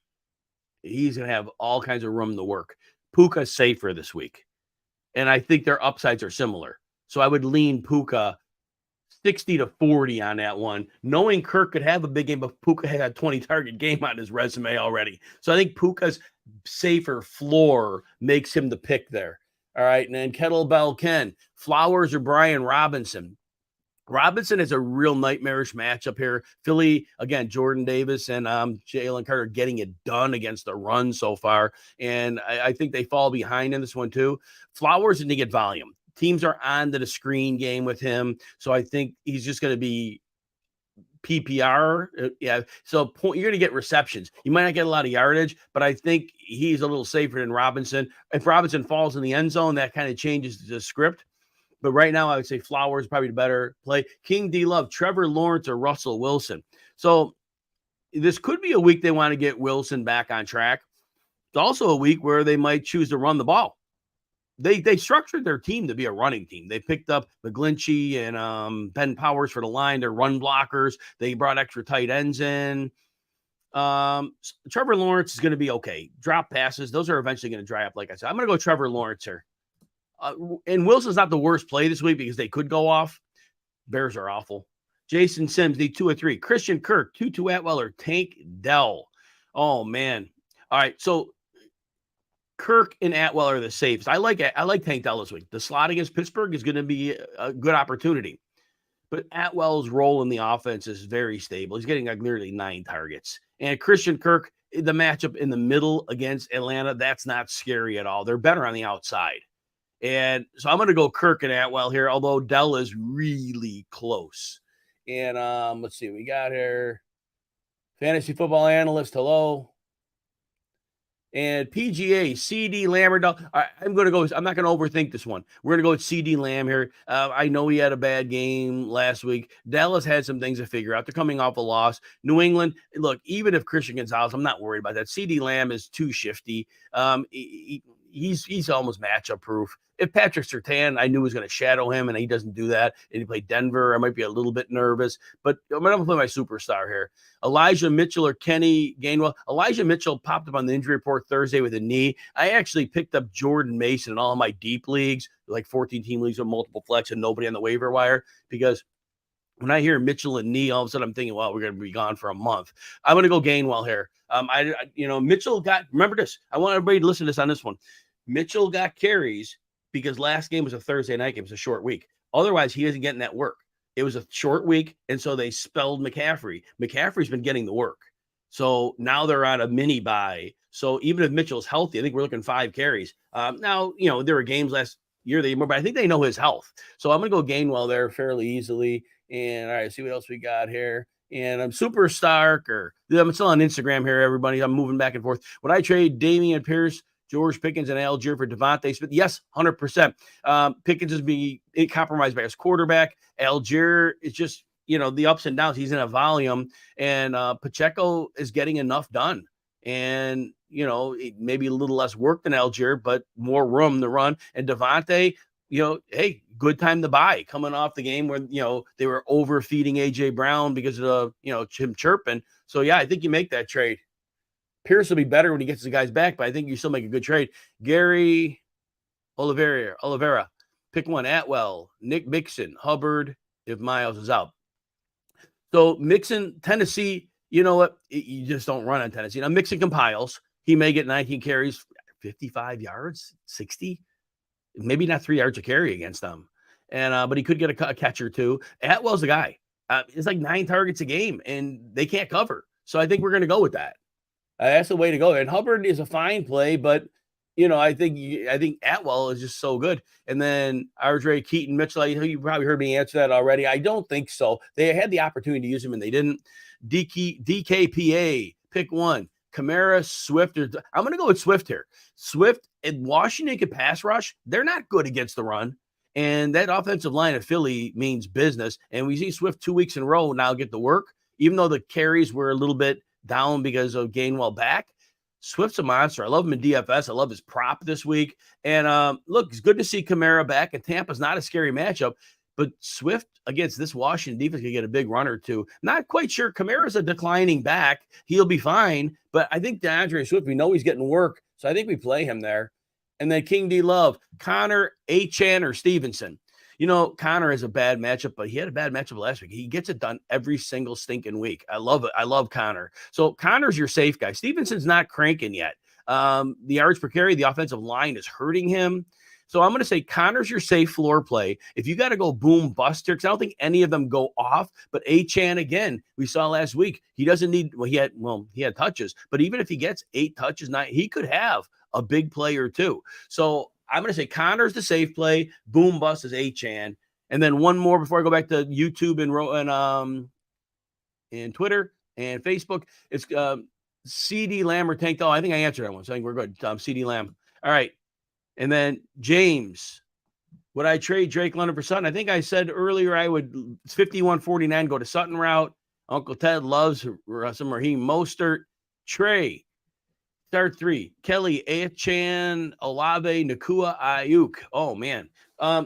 [SPEAKER 1] he's going to have all kinds of room to work. Puka's safer this week. And I think their upsides are similar. So I would lean Puka 60-40 on that one, knowing Kirk could have a big game, but Puka had a 20-target game on his resume already. So I think Puka's safer floor makes him the pick there. All right, and then Kettlebell Ken, Flowers or Brian Robinson. Robinson is a real nightmarish matchup here. Philly, again, Jordan Davis and Jalen Carter getting it done against the run so far. And I think they fall behind in this one too. Flowers didn't get volume. Teams are on to the screen game with him. So I think he's just going to be PPR. Yeah. So you're going to get receptions. You might not get a lot of yardage, but I think he's a little safer than Robinson. If Robinson falls in the end zone, that kind of changes the script. But right now, I would say Flowers probably the better play. King D Love, Trevor Lawrence, or Russell Wilson. So this could be a week they want to get Wilson back on track. It's also a week where they might choose to run the ball. They structured their team to be a running team. They picked up McGlinchey and Ben Powers for the line. They're run blockers. They brought extra tight ends in. Trevor Lawrence is going to be okay. Drop passes. Those are eventually going to dry up, like I said. I'm going to go Trevor Lawrence here. And Wilson's not the worst play this week because they could go off. Bears are awful. Jason Sims, need 2 or 3. Christian Kirk, Tutu Atwell, or Tank Dell. Oh, man. All right, so Kirk and Atwell are the safest. I like Tank Dell this week. The slot against Pittsburgh is going to be a good opportunity. But Atwell's role in the offense is very stable. He's getting like nearly 9 targets. And Christian Kirk, the matchup in the middle against Atlanta, that's not scary at all. They're better on the outside. And so I'm going to go Kirk and Atwell here, although Dell is really close. And let's see, we got here fantasy football analyst. Hello. And PGA, CD Lamb. I'm going to go. I'm not going to overthink this one. We're going to go with CD Lamb here. I know he had a bad game last week. Dallas had some things to figure out. They're coming off a loss. New England, look, even if Christian Gonzalez, I'm not worried about that. CD Lamb is too shifty. He's almost matchup proof. If Patrick Surtain, I knew was going to shadow him, and he doesn't do that, and he played Denver, I might be a little bit nervous. But I'm going to play my superstar here. Elijah Mitchell or Kenny Gainwell. Elijah Mitchell popped up on the injury report Thursday with a knee. I actually picked up Jordan Mason in all of my deep leagues, like 14-team leagues with multiple flex and nobody on the waiver wire, because when I hear Mitchell and knee, all of a sudden I'm thinking, well, we're going to be gone for a month. I'm going to go Gainwell here. Mitchell remember this. I want everybody to listen to this on this one. Mitchell got carries because last game was a Thursday night game. It was a short week. Otherwise, he isn't getting that work. It was a short week, and so they spelled McCaffrey. McCaffrey's been getting the work. So now they're on a mini bye. So even if Mitchell's healthy, I think we're looking 5 carries. Now, there were games last year, but I think they know his health. So I'm going to go Gainwell there fairly easily. And all right, see what else we got here. And I'm Super Stark, I'm still on Instagram here, everybody. I'm moving back and forth. When I trade Damian Pierce, George Pickens, and Algier for Devontae Smith, yes, 100%. Pickens is being compromised by his quarterback. Algier is just, the ups and downs. He's in a volume, and Pacheco is getting enough done. And, maybe a little less work than Algier, but more room to run. And Devontae, hey, good time to buy, coming off the game where, they were overfeeding A.J. Brown because of, him chirping. So, yeah, I think you make that trade. Pierce will be better when he gets the guys back, but I think you still make a good trade. Gary Oliveira, pick one. Atwell, Nick Mixon, Hubbard, if Miles is out. So Mixon, Tennessee, you know what? You just don't run on Tennessee. Now, Mixon compiles. He may get 19 carries, 55 yards, 60. Maybe not 3 yards a carry against them. And but he could get a catch or two. Atwell's the guy. It's like 9 targets a game, and they can't cover. So I think we're going to go with that. That's the way to go. And Hubbard is a fine play, but I think Atwell is just so good. And then Ardre, Keaton, Mitchell, you probably heard me answer that already. I don't think so. They had the opportunity to use him and they didn't. DKPA, pick one. Kamara, Swift. I'm going to go with Swift here. Swift and Washington can pass rush. They're not good against the run. And that offensive line of Philly means business. And we see Swift 2 weeks in a row now get the work, even though the carries were a little bit down because of Gainwell back. Swift's a monster. I love him in DFS. I love his prop this week. And look, it's good to see Kamara back. And Tampa's not a scary matchup. But Swift against this Washington defense can get a big run or two. Not quite sure. Kamara's a declining back. He'll be fine. But I think DeAndre Swift, we know he's getting work. So I think we play him there. And then King D Love, Connor, Achane, or Stevenson. Connor has a bad matchup, but he had a bad matchup last week. He gets it done every single stinking week. I love it. I love Connor. So Connor's your safe guy. Stevenson's not cranking yet. The yards per carry, the offensive line is hurting him. So I'm going to say Connor's your safe floor play. If you got to go boom bust here, because I don't think any of them go off, but Achane, again, we saw last week, he doesn't need, he had touches, but even if he gets 8 touches, he could have a big play or two. So I'm going to say Connor's the safe play. Boom bust is Achane. And then one more before I go back to YouTube and Twitter and Facebook. It's CD Lamb or Tank. Oh, I think I answered that one. So I think we're good. CD Lamb. All right. And then James, would I trade Drake London for Sutton? I think I said earlier I would 51-49 go to Sutton route. Uncle Ted loves some Raheem Mostert. Trey. Start 3. Kelly, Achane, Olave, Nakua, Ayuk. Oh, man.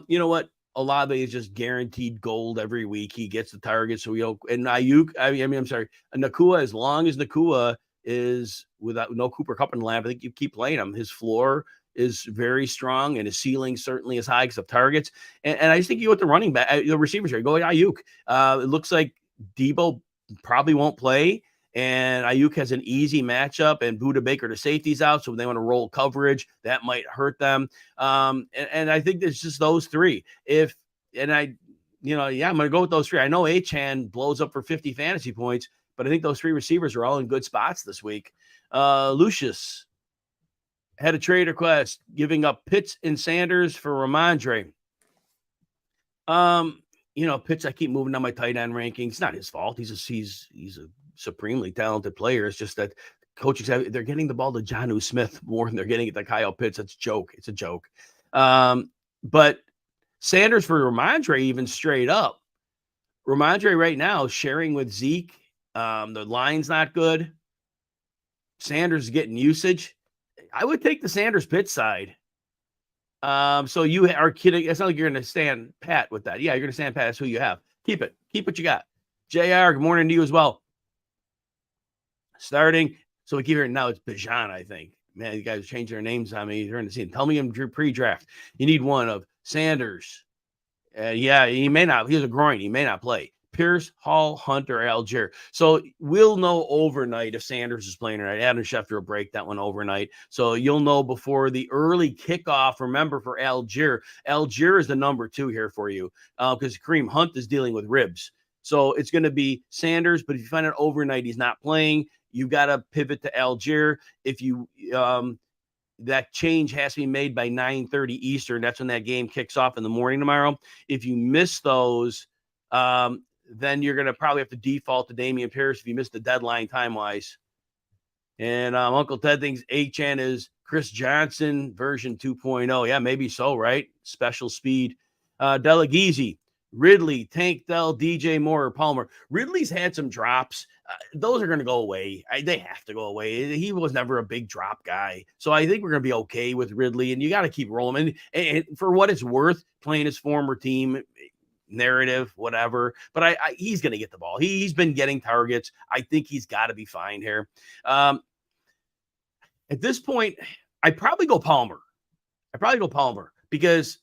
[SPEAKER 1] You know what? Olave is just guaranteed gold every week. He gets the target. So and Ayuk, I'm sorry. Nakua, as long as Nakua is without no Cooper Kupp in the lab, I think you keep playing him. His floor is very strong and his ceiling certainly is high because of targets. And I just think you go with the running back, the receivers here. Go with Ayuk. It looks like Debo probably won't play. And Ayuk has an easy matchup, and Budda Baker, the safety's out, so when they want to roll coverage, that might hurt them. And I think there's just those 3. I'm going to go with those 3. I know Achane blows up for 50 fantasy points, but I think those 3 receivers are all in good spots this week. Lucius had a trade request giving up Pitts and Sanders for Ramondre. Pitts, I keep moving down my tight end rankings. It's not his fault. He's a supremely talented player. It's just that coaching staff, they're getting the ball to Jonnu Smith more than they're getting it to Kyle Pitts. It's a joke. But Sanders for Ramondre, even straight up. Ramondre right now sharing with Zeke. The line's not good. Sanders is getting usage. I would take the Sanders Pitts side. So you are kidding. It's not like you're going to stand pat with that. Yeah, you're going to stand pat. That's who you have. Keep it. Keep what you got. JR, good morning to you as well. Starting. So we keep hearing now it's Bijan, I think. Man, you guys change their names on me during the season. Tell me in pre-draft. You need one of Sanders. Yeah, he may not. He has a groin. He may not play. Pierce, Hall, Hunter, Algier. So we'll know overnight if Sanders is playing tonight. Adam Schefter will break that one overnight. So you'll know before the early kickoff. Remember, for Algier is the number 2 here for you because Kareem Hunt is dealing with ribs. So it's going to be Sanders, but if you find out overnight he's not playing, you got to pivot to Algier. If you that change has to be made by 9:30 Eastern. That's when that game kicks off in the morning tomorrow. If you miss those, then you're going to probably have to default to Dameon Pierce if you miss the deadline time-wise. And Uncle Ted thinks HN is Chris Johnson version 2.0. Yeah, maybe so, right? Special speed. Delagizi, Ridley, Tank Dell, DJ Moore, or Palmer. Ridley's had some drops. Those are going to go away. They have to go away. He was never a big drop guy. So I think we're going to be okay with Ridley, and you got to keep rolling. And for what it's worth, playing his former team, narrative, whatever. But he's going to get the ball. He's been getting targets. I think he's got to be fine here. At this point, I'd probably go Palmer. Because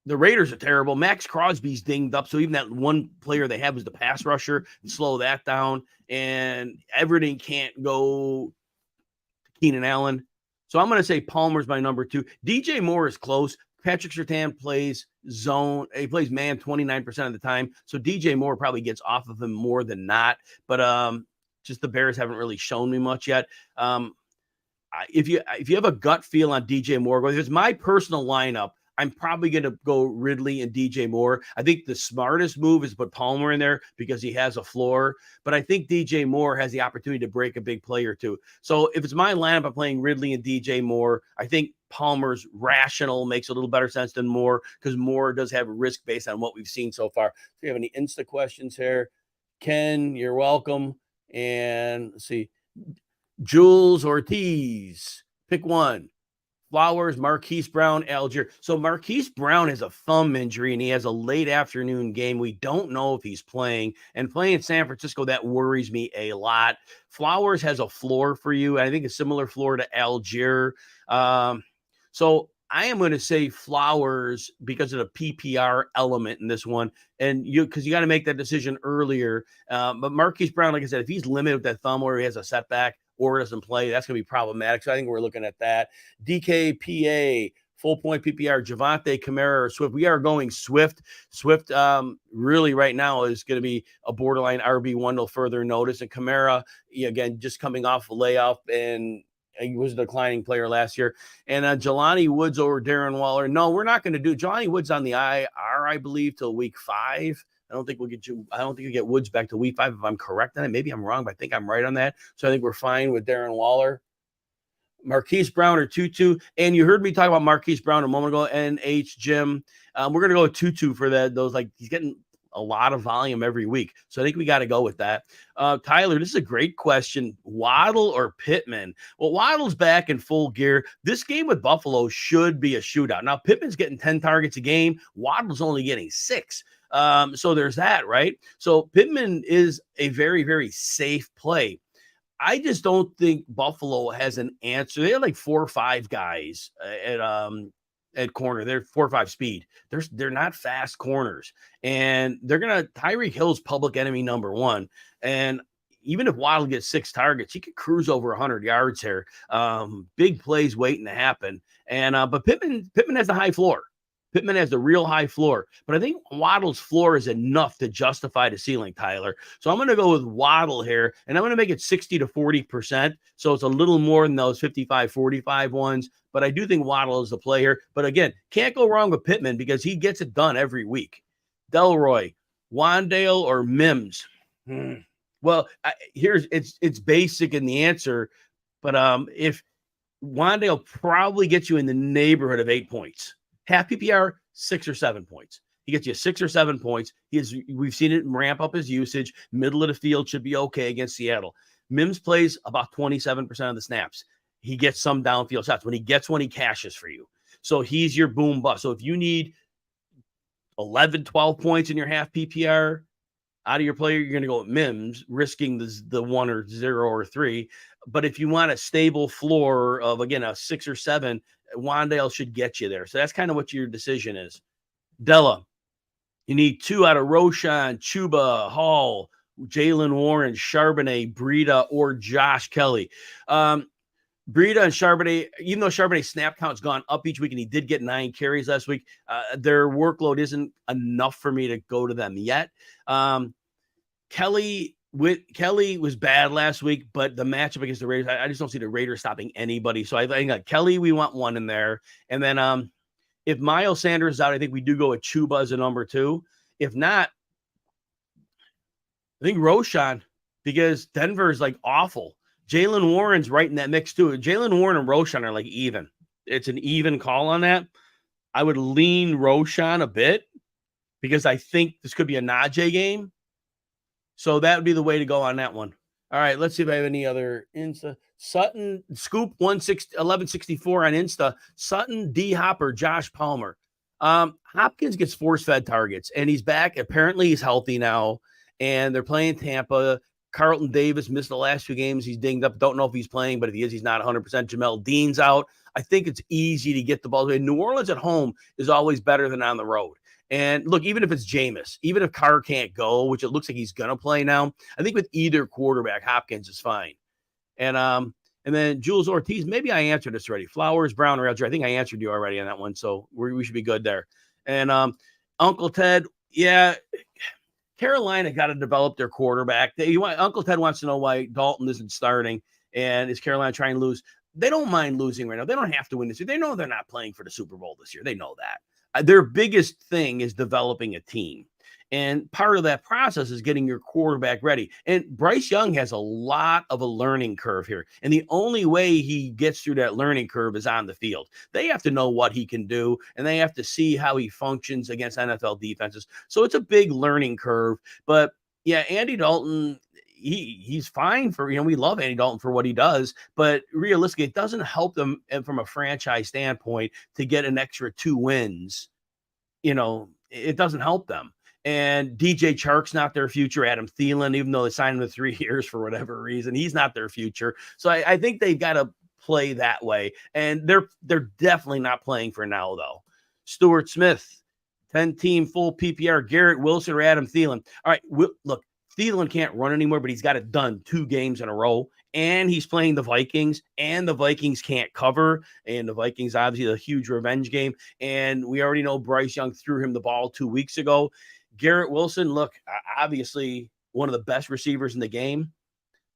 [SPEAKER 1] the Raiders are terrible. Max Crosby's dinged up. So even that one player they have is the pass rusher. Slow that down. And everything can't go to Keenan Allen. So I'm going to say Palmer's my number 2. DJ Moore is close. Patrick Surtain plays zone. He plays man 29% of the time. So DJ Moore probably gets off of him more than not. But just the Bears haven't really shown me much yet. If you have a gut feel on DJ Moore, if it's my personal lineup, I'm probably going to go Ridley and DJ Moore. I think the smartest move is to put Palmer in there because he has a floor. But I think DJ Moore has the opportunity to break a big play or two. So if it's my lineup, I'm playing Ridley and DJ Moore. I think Palmer's rational makes a little better sense than Moore because Moore does have risk based on what we've seen so far. Do you have any Insta questions here? Ken, you're welcome. And let's see. Jules Ortiz, pick one. Flowers, Marquise Brown, Algier. So Marquise Brown has a thumb injury, and he has a late afternoon game. We don't know if he's playing. And playing in San Francisco, that worries me a lot. Flowers has a floor for you. I think a similar floor to Algier. So I am going to say Flowers because of the PPR element in this one. And because you got to make that decision earlier. But Marquise Brown, like I said, if he's limited with that thumb or he has a setback, or doesn't play, that's going to be problematic. So I think we're looking at that. DKPA, full point PPR, Javonte, Kamara, or Swift. We are going Swift. Swift really right now is going to be a borderline RB1 till further notice. And Kamara, again, just coming off a layoff, and he was a declining player last year. And Jelani Woods over Darren Waller. No, we're not going to do Jelani Woods on the IR, I believe, till week 5. I don't think you get Woods back to week 5 if I'm correct on it. Maybe I'm wrong, but I think I'm right on that. So I think we're fine with Darren Waller. Marquise Brown or Tutu. And you heard me talk about Marquise Brown a moment ago, NH Jim. We're going to go with Tutu for that. He's getting a lot of volume every week. So I think we got to go with that. Tyler, this is a great question. Waddle or Pittman? Well, Waddle's back in full gear. This game with Buffalo should be a shootout. Now, Pittman's getting 10 targets a game. Waddle's only getting 6. So there's that, right? So Pittman is a very, very safe play. I just don't think Buffalo has an answer. They have like 4 or 5 guys at corner. They're 4 or 5 speed. They're not fast corners. And Tyreek Hill's public enemy number 1. And even if Waddle gets 6 targets, he could cruise over 100 yards here. Big plays waiting to happen. And but Pittman has the high floor. Pittman has the real high floor, but I think Waddle's floor is enough to justify the ceiling, Tyler. So I'm going to go with Waddle here, and I'm going to make it 60 to 40%. So it's a little more than those 55-45 ones, but I do think Waddle is the player. But again, can't go wrong with Pittman because he gets it done every week. Delroy, Wandale, or Mims? Well, it's basic in the answer. But if Wandale probably gets you in the neighborhood of 8 points, half PPR, 6 or 7 points. He gets you 6 or 7 points. We've seen it ramp up his usage. Middle of the field should be okay against Seattle. Mims plays about 27% of the snaps. He gets some downfield shots. When he gets one, he cashes for you. So he's your boom bust. So if you need 11, 12 points in your half PPR out of your player, you're going to go with Mims, risking the 1 or 0 or 3. But if you want a stable floor of, again, a 6 or 7, Wandale should get you there. So that's kind of what your decision is. Della, you need 2 out of Roshan, Chuba, Hall, Jalen Warren, Charbonnet, Breida, or Josh Kelly. Breida and Charbonnet, even though Charbonnet's snap count's gone up each week and he did get 9 carries last week, their workload isn't enough for me to go to them yet. Kelly was bad last week, but the matchup against the Raiders, I just don't see the Raiders stopping anybody. So I think Kelly, we want 1 in there. And then if Miles Sanders is out, I think we do go with Chuba as a number 2. If not, I think Roshan, because Denver is like awful. Jalen Warren's right in that mix too. Jalen Warren and Roshan are like even. It's an even call on that. I would lean Roshan a bit because I think this could be a Najee game. So that would be the way to go on that one. All right, let's see if I have any other Insta. Sutton, Scoop 1164 on Insta. Sutton, D Hopper, Josh Palmer. Hopkins gets force-fed targets, and he's back. Apparently he's healthy now, and they're playing Tampa. Carlton Davis missed the last 2 games. He's dinged up. Don't know if he's playing, but if he is, he's not 100%. Jamel Dean's out. I think it's easy to get the ball. New Orleans at home is always better than on the road. And look, even if it's Jameis, even if Carr can't go, which it looks like he's going to play now, I think with either quarterback, Hopkins is fine. And then Jules Ortiz, maybe I answered this already. Flowers, Brown, or Elger. I think I answered you already on that one, so we should be good there. And Uncle Ted, yeah, Carolina got to develop their quarterback. Uncle Ted wants to know why Dalton isn't starting, and is Carolina trying to lose? They don't mind losing right now. They don't have to win this year. They know they're not playing for the Super Bowl this year. They know that. Their biggest thing is developing a team. And part of that process is getting your quarterback ready. And Bryce Young has a lot of a learning curve here. And the only way he gets through that learning curve is on the field. They have to know what he can do, and they have to see how he functions against NFL defenses. So it's a big learning curve. But yeah, Andy Dalton, he's fine for, we love Andy Dalton for what he does, but realistically, it doesn't help them from a franchise standpoint to get an extra 2 wins. It doesn't help them. And DJ Chark's not their future. Adam Thielen, even though they signed him to 3 years for whatever reason, he's not their future. So I think they've got to play that way. And they're definitely not playing for now, though. Stuart Smith, 10-team full PPR, Garrett Wilson or Adam Thielen. All right, look, Thielen can't run anymore, but he's got it done 2 games in a row. And he's playing the Vikings, and the Vikings can't cover. And the Vikings, obviously, a huge revenge game. And we already know Bryce Young threw him the ball 2 weeks ago. Garrett Wilson, look, obviously one of the best receivers in the game,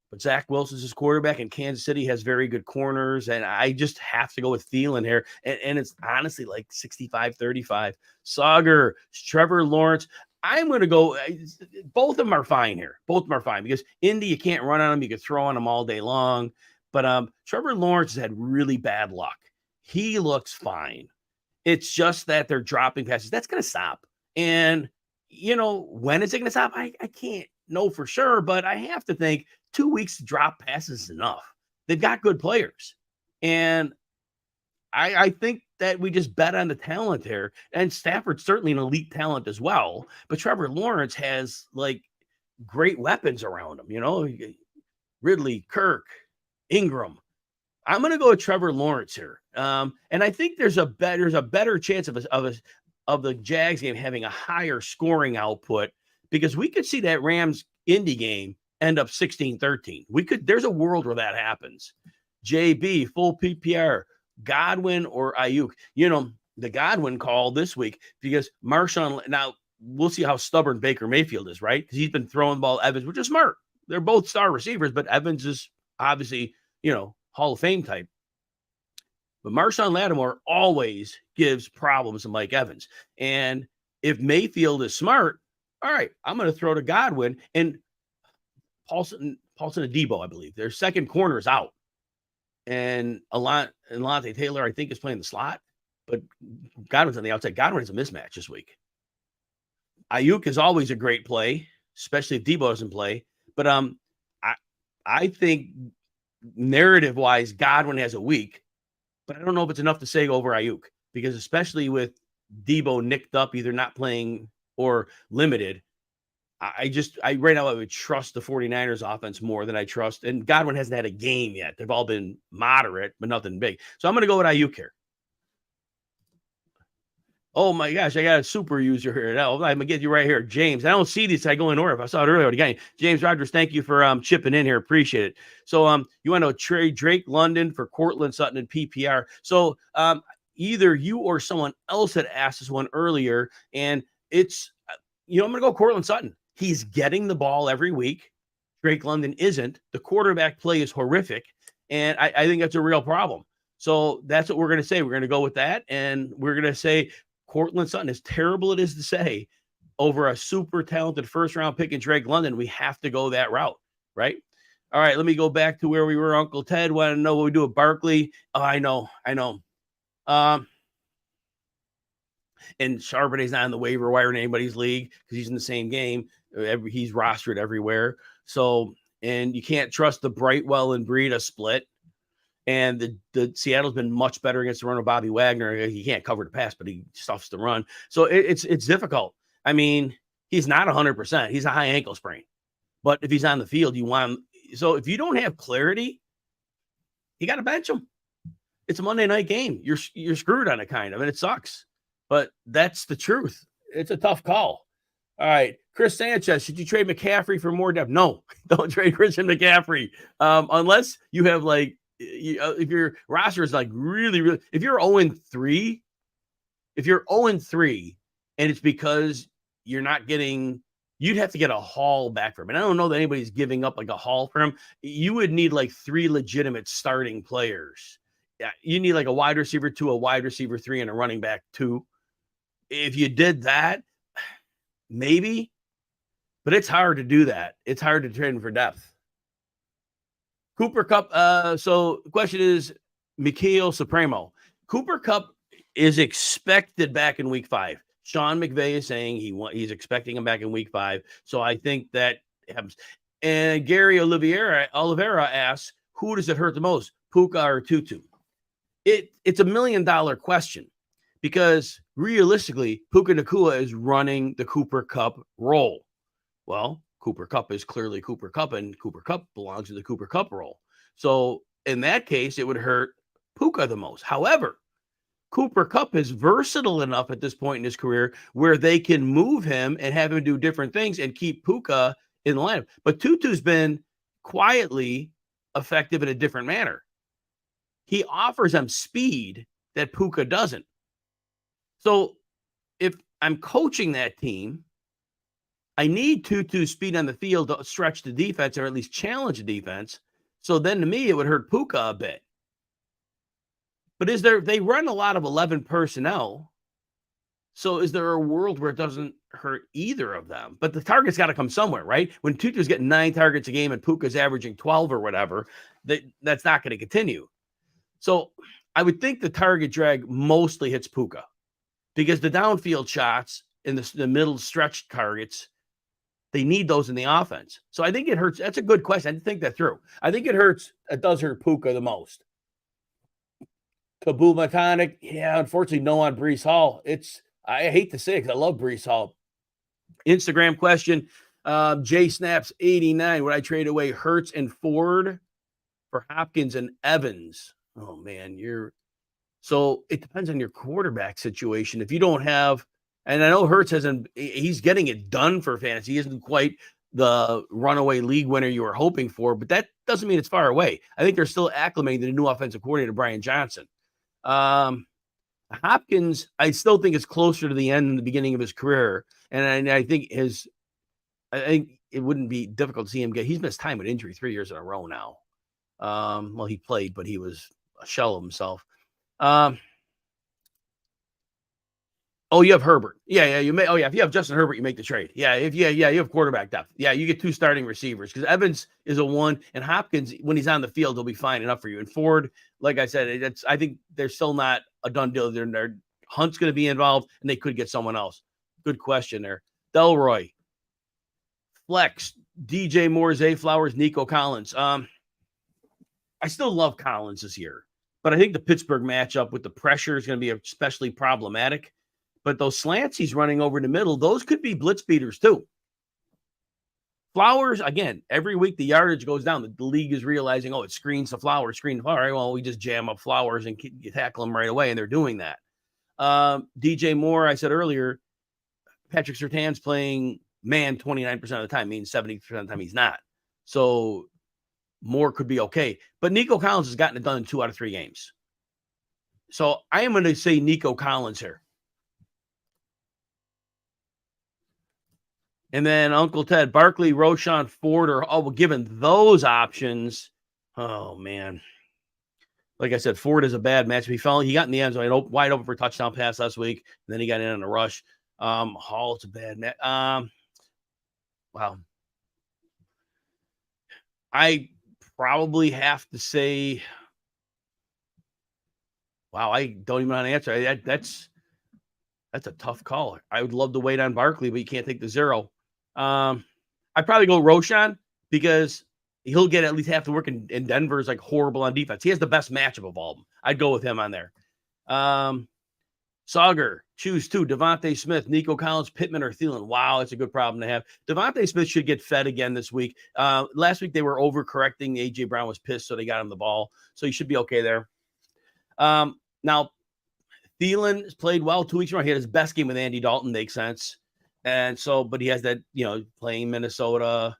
[SPEAKER 1] but Zach Wilson's his quarterback, and Kansas City has very good corners, and I just have to go with Thielen here, and it's honestly like 65-35. Sauger, Trevor Lawrence, I'm going to go – both of them are fine here. Both of them are fine because Indy, you can't run on them. You can throw on them all day long, but Trevor Lawrence has had really bad luck. He looks fine. It's just that they're dropping passes. That's going to stop, and – when is it going to stop? I can't know for sure, but I have to think 2 weeks to drop passes is enough. They've got good players. And I think that we just bet on the talent there. And Stafford's certainly an elite talent as well. But Trevor Lawrence has great weapons around him, Ridley, Kirk, Ingram. I'm going to go with Trevor Lawrence here. And I think there's a better chance of the Jags game having a higher scoring output because we could see that Rams Indy game end up 16-13. There's a world where that happens. JB, full PPR, Godwin or Ayuk. The Godwin call this week because Marshawn, now we'll see how stubborn Baker Mayfield is, right? Because he's been throwing the ball at Evans, which is smart. They're both star receivers, but Evans is obviously, Hall of Fame type. But Marshawn Lattimore always gives problems to Mike Evans. And if Mayfield is smart, all right, I'm going to throw to Godwin and Paulson Adebo, I believe. Their second corner is out. and Alontae Taylor, I think, is playing the slot, but Godwin's on the outside. Godwin is a mismatch this week. Ayuk is always a great play, especially if Debo doesn't play. But I think narrative wise, Godwin has a week, but I don't know if it's enough to say over Ayuk, because especially with Debo nicked up, either not playing or limited, I right now I would trust the 49ers offense more than I trust. And Godwin hasn't had a game yet. They've all been moderate, but nothing big. So I'm going to go with Ayuk here. Oh my gosh, I got a super user here. Now I'm gonna get you right here, James. I don't see these. I go in order. If I saw it earlier, again, James Rogers. Thank you for chipping in here. Appreciate it. So you want to trade Drake London for Cortland Sutton and PPR. So either you or someone else had asked this one earlier, and it's I'm gonna go Cortland Sutton. He's getting the ball every week. Drake London isn't. The quarterback play is horrific, and I think that's a real problem. So that's what we're going to say. We're going to go with that, and we're going to say Cortland Sutton, as terrible it is to say, over a super talented first-round pick in Drake London, we have to go that route, right? All right, let me go back to where we were. Uncle Ted wanted to know what we do with Barkley. Oh, I know. And Charbonnet's not in the waiver wire in anybody's league because he's in the same game. He's rostered everywhere. So, and you can't trust the Brightwell and Breida split. And the Seattle's been much better against the run of Bobby Wagner. He can't cover the pass, but he stuffs the run. So it's difficult. I mean, he's not 100%. He's a high ankle sprain. But if he's on the field, you want him. So if you don't have clarity, you got to bench him. It's a Monday night game. You're screwed on it, kind of, and it sucks. But that's the truth. It's a tough call. All right. Chris Sanchez, should you trade McCaffrey for more depth? No, don't trade Christian McCaffrey. Unless you have if your roster is really, if you're 0-3, and it's because you're not getting, you'd have to get a haul back for him. And I don't know that anybody's giving up a haul for him. You would need 3 legitimate starting players. Yeah, you need a wide receiver 2, a wide receiver 3, and a running back 2. If you did that, maybe, but it's hard to do that. It's hard to trade for depth. Cooper Kupp. So the question is, Mikhail Supremo. Cooper Kupp is expected back in week 5. Sean McVay is saying he's expecting him back in week 5. So I think that happens. And Gary Oliveira asks, who does it hurt the most, Puka or Tutu? It's $1 million question, because realistically, Puka Nacua is running the Cooper Kupp role. Well, Cooper Kupp is clearly Cooper Kupp, and Cooper Kupp belongs to the Cooper Kupp role. So in that case, it would hurt Puka the most. However, Cooper Kupp is versatile enough at this point in his career where they can move him and have him do different things and keep Puka in the lineup. But Tutu's been quietly effective in a different manner. He offers them speed that Puka doesn't. So if I'm coaching that team, I need Tutu's speed on the field to stretch the defense, or at least challenge the defense. So then to me, it would hurt Puka a bit. But they run a lot of 11 personnel. So is there a world where it doesn't hurt either of them? But the target's got to come somewhere, right? When Tutu's getting 9 targets a game and Puka's averaging 12 or whatever, that's not going to continue. So I would think the target drag mostly hits Puka, because the downfield shots in the middle stretch targets, they need those in the offense. So I think it hurts. That's a good question. I didn't think that through. I think it does hurt Puka the most. Kabul Matonic, yeah, unfortunately, no on Breece Hall. I hate to say it because I love Breece Hall. Instagram question, J Snaps 89. Would I trade away Hurts and Ford for Hopkins and Evans? Oh man, so it depends on your quarterback situation. If you don't have, and I know Hurts he's getting it done for fantasy. He isn't quite the runaway league winner you were hoping for, but that doesn't mean it's far away. I think they're still acclimating to the new offensive coordinator, Brian Johnson. Hopkins, I still think is closer to the end than the beginning of his career. And I think it wouldn't be difficult to see him he's missed time with injury 3 years in a row now. Well, he played, but he was a shell of himself. Oh, you have Herbert. Yeah, you may. Oh, yeah. If you have Justin Herbert, you make the trade. Yeah, you have quarterback depth. Yeah, you get 2 starting receivers because Evans is a 1, and Hopkins, when he's on the field, he'll be fine enough for you. And Ford, like I said, I think they're still not a done deal. Hunt's going to be involved, and they could get someone else. Good question there. Delroy, flex, DJ Moore, Zay Flowers, Nico Collins. I still love Collins this year, but I think the Pittsburgh matchup with the pressure is going to be especially problematic. But those slants he's running over the middle, those could be blitz beaters too. Flowers, again, every week the yardage goes down. The league is realizing, it's screens to Flowers, screen to Flowers. All right, well, we just jam up Flowers and tackle them right away, and they're doing that. DJ Moore, I said earlier, Patrick Surtain's playing man 29% of the time, means 70% of the time he's not. So Moore could be okay. But Nico Collins has gotten it done in 2 out of 3 games. So I am going to say Nico Collins here. And then Uncle Ted, Barkley, Roschon, Ford, given those options, oh, man. Like I said, Ford is a bad match. He got in the end zone, wide open for a touchdown pass last week, and then he got in on a rush. Hall's a bad match. Wow. I probably have to say, wow, I don't even know how to answer. That's a tough call. I would love to wait on Barkley, but you can't take the 0. I'd probably go Roschon because he'll get at least half the work, and Denver's like horrible on defense. He has the best matchup of all of them. I'd go with him on there. Sauger, choose 2. Devontae Smith, Nico Collins, Pittman, or Thielen. Wow, that's a good problem to have. Devontae Smith should get fed again this week. Last week they were overcorrecting. A.J. Brown was pissed, so they got him the ball. So he should be okay there. Now, Thielen has played well 2 weeks ago. He had his best game with Andy Dalton, makes sense. And so, but he has that, playing Minnesota,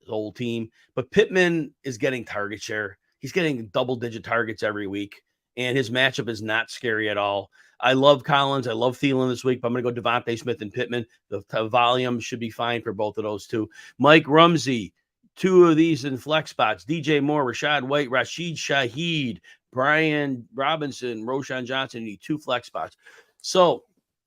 [SPEAKER 1] his old team. But Pittman is getting target share. He's getting double-digit targets every week, and his matchup is not scary at all. I love Collins. I love Thielen this week, but I'm going to go Devontae Smith and Pittman. The volume should be fine for both of those two. Mike Rumsey, 2 of these in flex spots. DJ Moore, Rashad White, Rashid Shaheed, Brian Robinson, Roschon Johnson. You need 2 flex spots. So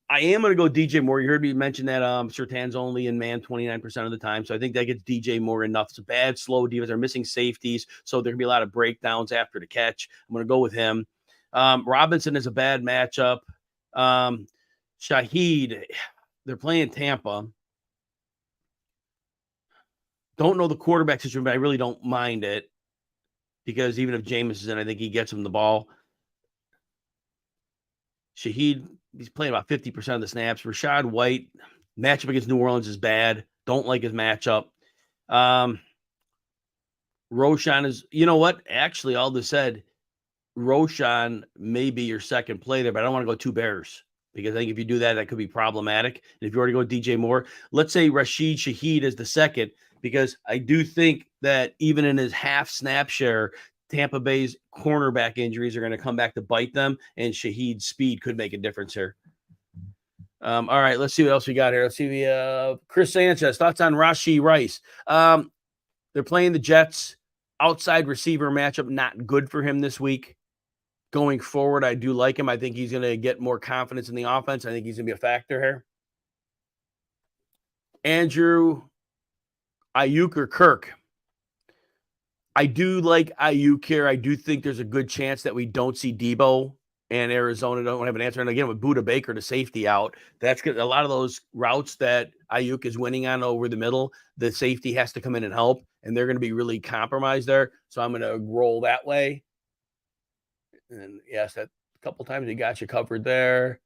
[SPEAKER 1] I am going to go DJ Moore. You heard me mention that Surtain's only in man 29% of the time. So I think that gets DJ Moore enough. It's a bad, slow defense. They're missing safeties. So there can be a lot of breakdowns after the catch. I'm going to go with him. Robinson is a bad matchup. Shaheed, they're playing Tampa. Don't know the quarterback situation, but I really don't mind it because even if Jameis is in, I think he gets him the ball. Shaheed, he's playing about 50% of the snaps. Rashad White, matchup against New Orleans is bad. Don't like his matchup. Roschon is, you know what? Actually, all this said, Roschon may be your second play there, but I don't want to go 2 Bears because I think if you do that, that could be problematic. And if you already go DJ Moore, let's say Rashid Shaheed is the second, because I do think that even in his half snap share, Tampa Bay's cornerback injuries are going to come back to bite them, and Shaheed's speed could make a difference here. All right, let's see what else we got here. Let's see. Chris Sanchez, thoughts on Rashee Rice? They're playing the Jets. Outside receiver matchup, not good for him this week. Going forward, I do like him. I think he's going to get more confidence in the offense. I think he's going to be a factor here. Andrew, Ayuk or Kirk? I do like Ayuk here. I do think there's a good chance that we don't see Debo, and Arizona don't have an answer. And again, with Budda Baker, the safety out, that's good. A lot of those routes that Ayuk is winning on over the middle, the safety has to come in and help, and they're going to be really compromised there. So I'm going to roll that way. And yes, that a couple times he got you covered there.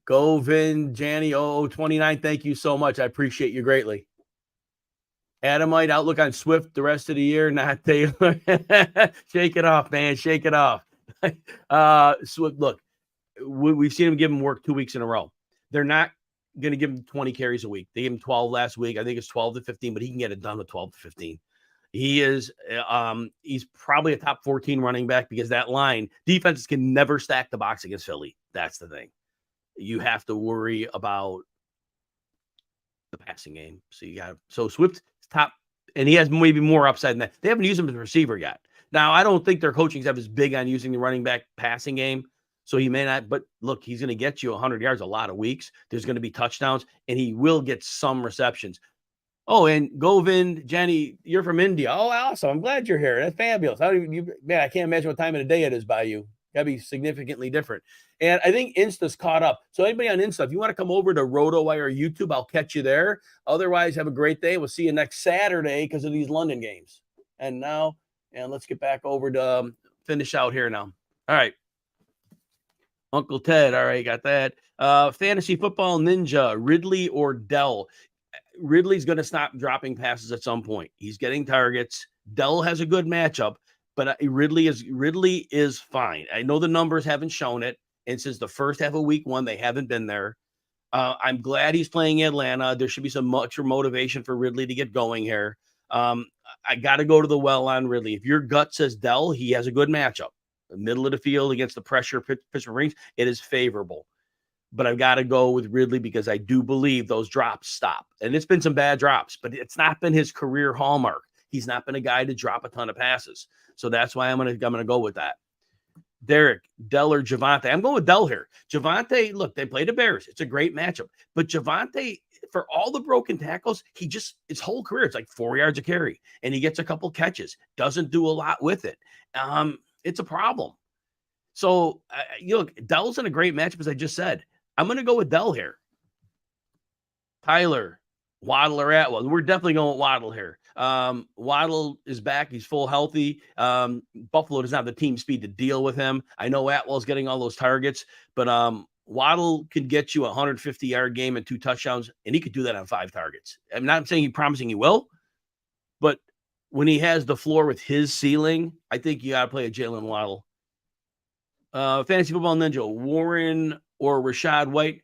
[SPEAKER 1] Govin, Janny, 0029, thank you so much. I appreciate you greatly. Adamite, outlook on Swift the rest of the year, not Taylor. Shake it off, man. Shake it off. Swift, look, we've seen him give him work 2 weeks in a row. They're not going to give him 20 carries a week. They gave him 12 last week. I think it's 12 to 15, but he can get it done with 12 to 15. He is, he's probably a top 14 running back because that line, defenses can never stack the box against Philly. That's the thing. You have to worry about the passing game. So Swift is top, and he has maybe more upside than that. They haven't used him as a receiver yet. Now, I don't think their coaching staff is big on using the running back passing game. So he may not, but look, he's going to get you 100 yards a lot of weeks. There's going to be touchdowns, and he will get some receptions. Oh, and Govind, Jenny, you're from India. Oh, awesome. I'm glad you're here. That's fabulous. Man, I can't imagine what time of the day it is by you. That'd be significantly different. And I think Insta's caught up. So anybody on Insta, if you want to come over to RotoWire YouTube, I'll catch you there. Otherwise, have a great day. We'll see you next Saturday because of these London games. And let's get back over to finish out here now. All right. Uncle Ted. All right, got that. Fantasy Football Ninja, Ridley or Dell. Ridley's going to stop dropping passes at some point. He's getting targets. Dell has a good matchup, but Ridley is fine. I know the numbers haven't shown it, and since the first half of week 1, they haven't been there. I'm glad he's playing Atlanta. There should be some much motivation for Ridley to get going here. I got to go to the well on Ridley. If your gut says Dell, he has a good matchup. The middle of the field against the pressure Pittsburgh Rings, it is favorable. But I've got to go with Ridley because I do believe those drops stop. And it's been some bad drops, but it's not been his career hallmark. He's not been a guy to drop a ton of passes. So that's why I'm gonna go with that. Derek, Dell or Javonte. I'm going with Dell here. Javonte, look, they play the Bears. It's a great matchup. But Javonte, for all the broken tackles, his whole career, it's like 4 yards a carry. And he gets a couple catches. Doesn't do a lot with it. It's a problem. So, look, Dell's in a great matchup, as I just said. I'm going to go with Dell here. Tyler, Waddle or Atwell. We're definitely going with Waddle here. Waddle is back. He's full healthy. Buffalo doesn't have the team speed to deal with him. I know Atwell's getting all those targets, but Waddle could get you a 150-yard game and 2 touchdowns, and he could do that on 5 targets. I'm not saying promising he will, but when he has the floor with his ceiling, I think you got to play a Jalen Waddle. Fantasy Football Ninja, Warren or Rashad White.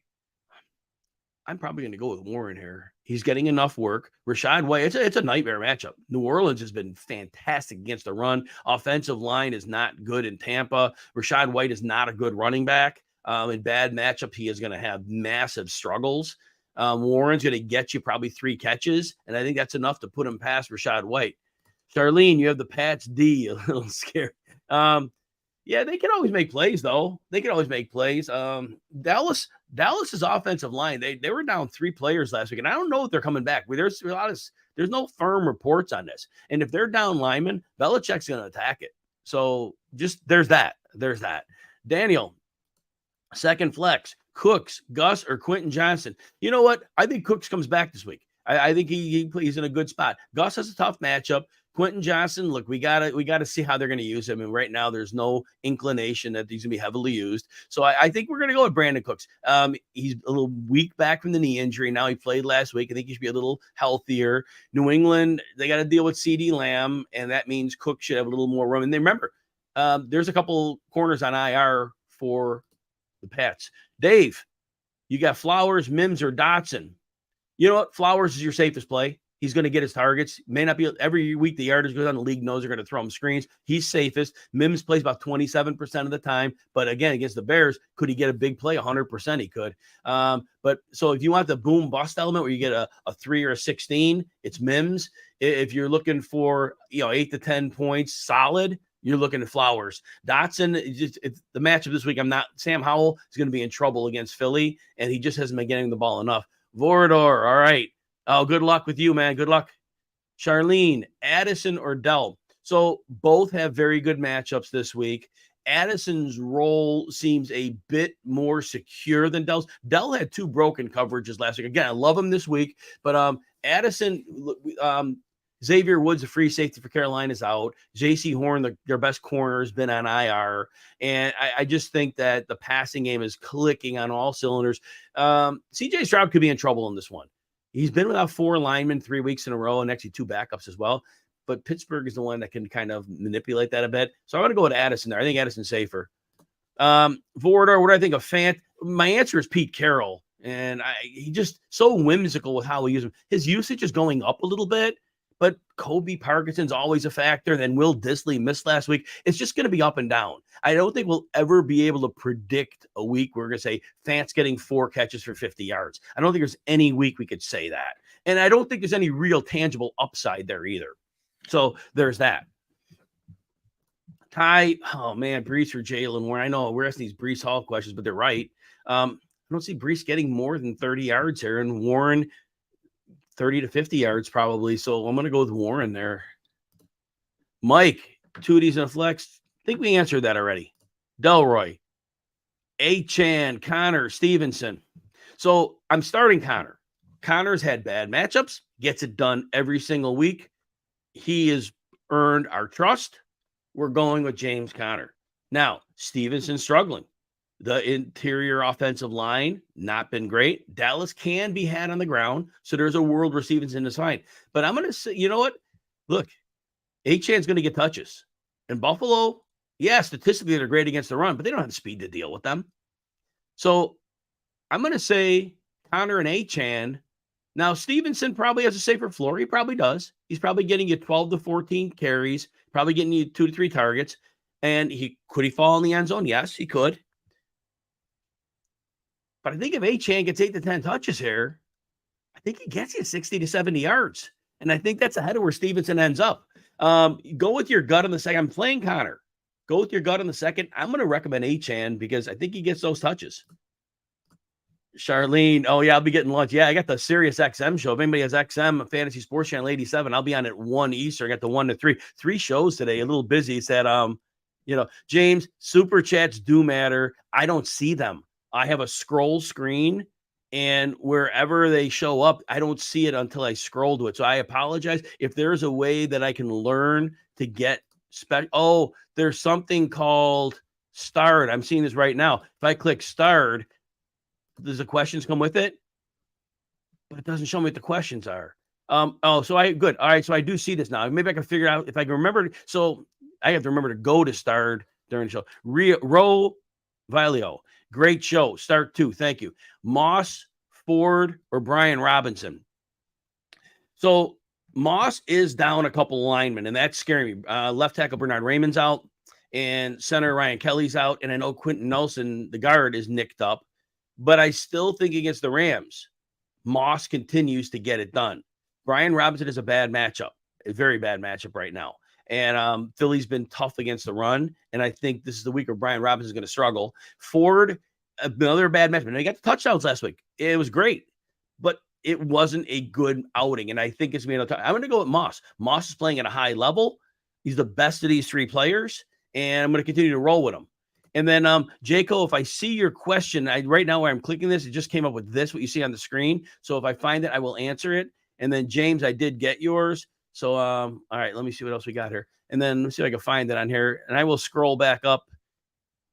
[SPEAKER 1] I'm probably going to go with Warren here. He's getting enough work. Rashad White, it's a nightmare matchup. New Orleans has been fantastic against the run. Offensive line is not good in Tampa. Rashad White is not a good running back. In bad matchup, he is going to have massive struggles. Warren's going to get you probably 3 catches, and I think that's enough to put him past Rashad White. Charlene, you have the Pats D. A little scared. Yeah, they can always make plays, though. They can always make plays. Dallas's offensive line, they were down 3 players last week, and I don't know if they're coming back. There's no firm reports on this. And if they're down linemen, Belichick's going to attack it. So just there's that. Daniel, second flex, Cooks, Gus, or Quentin Johnson. You know what? I think Cooks comes back this week. I think he's in a good spot. Gus has a tough matchup. Quentin Johnson, look, we gotta see how they're going to use him. And right now, there's no inclination that he's going to be heavily used. So I think we're going to go with Brandon Cooks. He's a little weak back from the knee injury. Now he played last week. I think he should be a little healthier. New England, they got to deal with CeeDee Lamb, and that means Cook should have a little more room. And then remember, there's a couple corners on IR for the Pats. Dave, you got Flowers, Mims, or Dotson. You know what? Flowers is your safest play. He's going to get his targets. May not be every week. The yardage goes on. The league knows they're going to throw him screens. He's safest. Mims plays about 27% of the time. But again, against the Bears, could he get a big play? 100% he could. But so if you want the boom bust element where you get a 3 or a 16, it's Mims. If you're looking for 8 to 10 points solid, you're looking at Flowers. Dotson, it's the matchup this week. Sam Howell is going to be in trouble against Philly, and he just hasn't been getting the ball enough. Vorador, all right. Oh, good luck with you, man. Good luck. Charlene, Addison or Dell. So both have very good matchups this week. Addison's role seems a bit more secure than Dell's. Dell had 2 broken coverages last week. Again, I love him this week, but Addison, Xavier Woods, a free safety for Carolina, is out. J.C. Horn, their best corner, has been on IR. And I just think that the passing game is clicking on all cylinders. C.J. Stroud could be in trouble in this one. He's been without 4 linemen 3 weeks in a row and actually 2 backups as well. But Pittsburgh is the one that can kind of manipulate that a bit. So I'm going to go with Addison there. I think Addison's safer. Vorador, what do I think of Fant? My answer is Pete Carroll. And he just so whimsical with how we use him. His usage is going up a little bit. But Kobe Parkinson's always a factor. Then Will Dissly missed last week. It's just going to be up and down. I don't think we'll ever be able to predict a week where we're going to say Fant's getting 4 catches for 50 yards. I don't think there's any week we could say that. And I don't think there's any real tangible upside there either. So there's that. Ty, oh man, Brees or Jalen Warren. I know we're asking these Brees Hall questions, but they're right. I don't see Brees getting more than 30 yards here, and Warren 30 to 50 yards probably. So I'm going to go with Warren there. Mike, Tooties and a flex. I think we answered that already. Delroy, Chan, Connor, Stevenson. So I'm starting Connor. Connor's had bad matchups, gets it done every single week. He has earned our trust. We're going with James Conner. Now, Stevenson struggling. The interior offensive line, not been great. Dallas can be had on the ground, so there's a world where Stevenson is fine. But I'm going to say, you know what? Look, Chan's going to get touches. And Buffalo, yeah, statistically they're great against the run, but they don't have the speed to deal with them. So I'm going to say Conner and Chan. Now, Stevenson probably has a safer floor. He probably does. He's probably getting you 12 to 14 carries, probably getting you 2 to 3 targets. And could he fall in the end zone? Yes, he could. But I think if Chan gets 8 to 10 touches here, I think he gets you 60 to 70 yards. And I think that's ahead of where Stevenson ends up. Go with your gut on the second. I'm playing Conner. Go with your gut on the second. I'm going to recommend Chan because I think he gets those touches. Charlene, oh yeah, I'll be getting lunch. Yeah, I got the Sirius XM show. If anybody has XM Fantasy Sports Channel 87, I'll be on at 1 Eastern. I got the 1 to 3. 3 shows today. A little busy. Said, James, super chats do matter. I don't see them. I have a scroll screen, and wherever they show up, I don't see it until I scroll to it. So I apologize. If there's a way that I can learn to get there's something called Starred. I'm seeing this right now. If I click Starred, does the questions come with it? But it doesn't show me what the questions are. Good. All right. So I do see this now. Maybe I can figure out if I can remember. So I have to remember to go to Starred during the show. Ro Valio, great show. Start 2. Thank you. Moss, Ford, or Brian Robinson. So Moss is down a couple linemen, and that's scaring me. Left tackle Bernard Raymond's out, and center Ryan Kelly's out, and I know Quentin Nelson, the guard, is nicked up. But I still think against the Rams, Moss continues to get it done. Brian Robinson is a bad matchup, a very bad matchup right now. And Philly's been tough against the run, and I think this is the week where Brian Robinson is going to struggle. Ford, another bad matchup. And they got the touchdowns last week. It was great, but it wasn't a good outing, and I think it's going to be I'm going to go with Moss. Moss is playing at a high level. He's the best of these 3 players, and I'm going to continue to roll with him. And then, Jaco, if I see your question, right now where I'm clicking this, it just came up with this, what you see on the screen. So if I find it, I will answer it. And then, James, I did get yours. So, all right, let me see what else we got here. And then let me see if I can find it on here. And I will scroll back up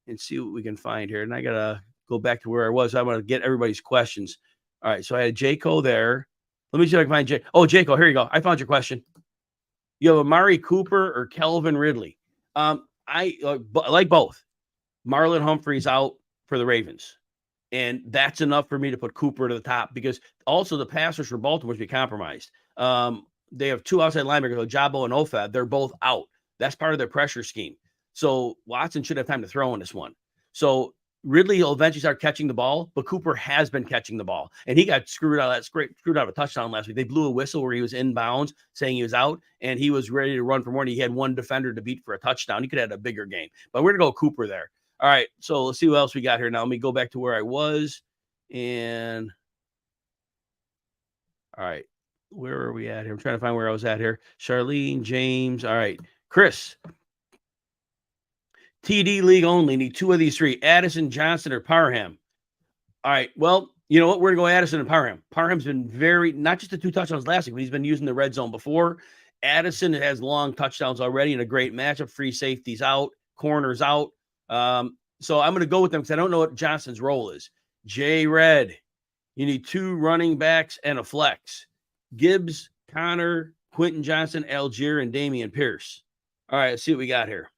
[SPEAKER 1] and see what we can find here. And I got to go back to where I was. I want to get everybody's questions. All right, so I had Jaco there. Let me see if I can find Jaco, here you go. I found your question. You have Amari Cooper or Kelvin Ridley. I like both. Marlon Humphrey's out for the Ravens. And that's enough for me to put Cooper to the top because also the passers for Baltimore should be compromised. They have 2 outside linebackers, Ojabo and Ofab. They're both out. That's part of their pressure scheme. So Watson should have time to throw in this one. So Ridley will eventually start catching the ball, but Cooper has been catching the ball. And he got screwed out of a touchdown last week. They blew a whistle where he was inbounds saying he was out, and he was ready to run for more. And he had 1 defender to beat for a touchdown. He could have had a bigger game. But we're going to go Cooper there. All right, so let's see what else we got here now. Let me go back to where I was. And all right, where are we at here? I'm trying to find where I was at here. Charlene, James. All right, Chris. TD league only. Need 2 of these 3. Addison, Johnson, or Parham. All right, well, you know what? We're going to go Addison and Parham. Parham's been not just the 2 touchdowns last week, but he's been using the red zone before. Addison has long touchdowns already in a great matchup. Free safeties out, corners out. So I'm going to go with them because I don't know what Johnson's role is. J Red, you need 2 running backs and a flex. Gibbs, Connor, Quentin Johnson, Algier, and Damian Pierce. All right, let's see what we got here.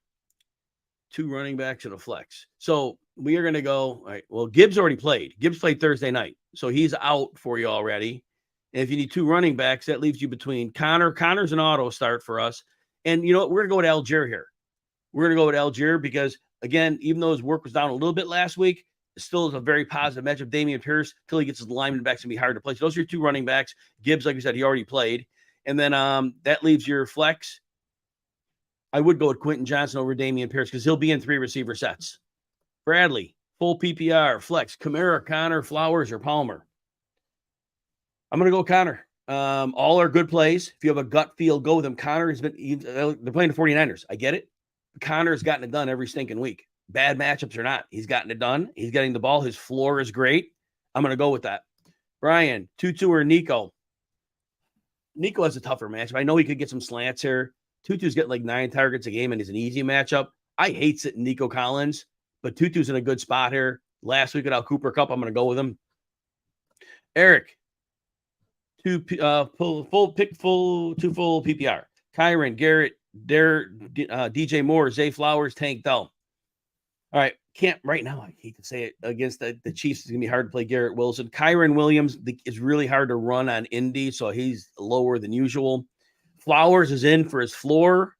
[SPEAKER 1] 2 running backs and a flex. So we are going to go. All right. Well, Gibbs already played. Gibbs played Thursday night. So he's out for you already. And if you need 2 running backs, that leaves you between Connor. Connor's an auto start for us. And you know what? We're going to go with Algier here. We're going to go with Algier because, again, even though his work was down a little bit last week, it still is a very positive matchup. Damian Pierce, until he gets his lineman back, it's going to be hard to play. So those are your 2 running backs. Gibbs, like I said, he already played. And then that leaves your flex. I would go with Quentin Johnson over Damian Pierce because he'll be in 3 receiver sets. Bradley, full PPR, flex, Kamara, Connor, Flowers, or Palmer. I'm going to go Connor. All are good plays. If you have a gut feel, go with him. Connor has been, they're playing the 49ers. I get it. Connor's gotten it done every stinking week. Bad matchups or not, he's gotten it done. He's getting the ball. His floor is great. I'm going to go with that. Brian, Tutu or Nico? Nico has a tougher matchup. I know he could get some slants here. Tutu's getting like 9 targets a game and is an easy matchup. I hate sitting Nico Collins, but Tutu's in a good spot here. Last week without Cooper Kupp, I'm going to go with him. Eric, two full PPR. Kyron, Garrett, DJ Moore, Zay Flowers, Tank Dell. All right, can't right now. I hate to say it against the Chiefs. It's gonna be hard to play Garrett Wilson. Kyron Williams is really hard to run on Indy, so he's lower than usual. Flowers is in for his floor.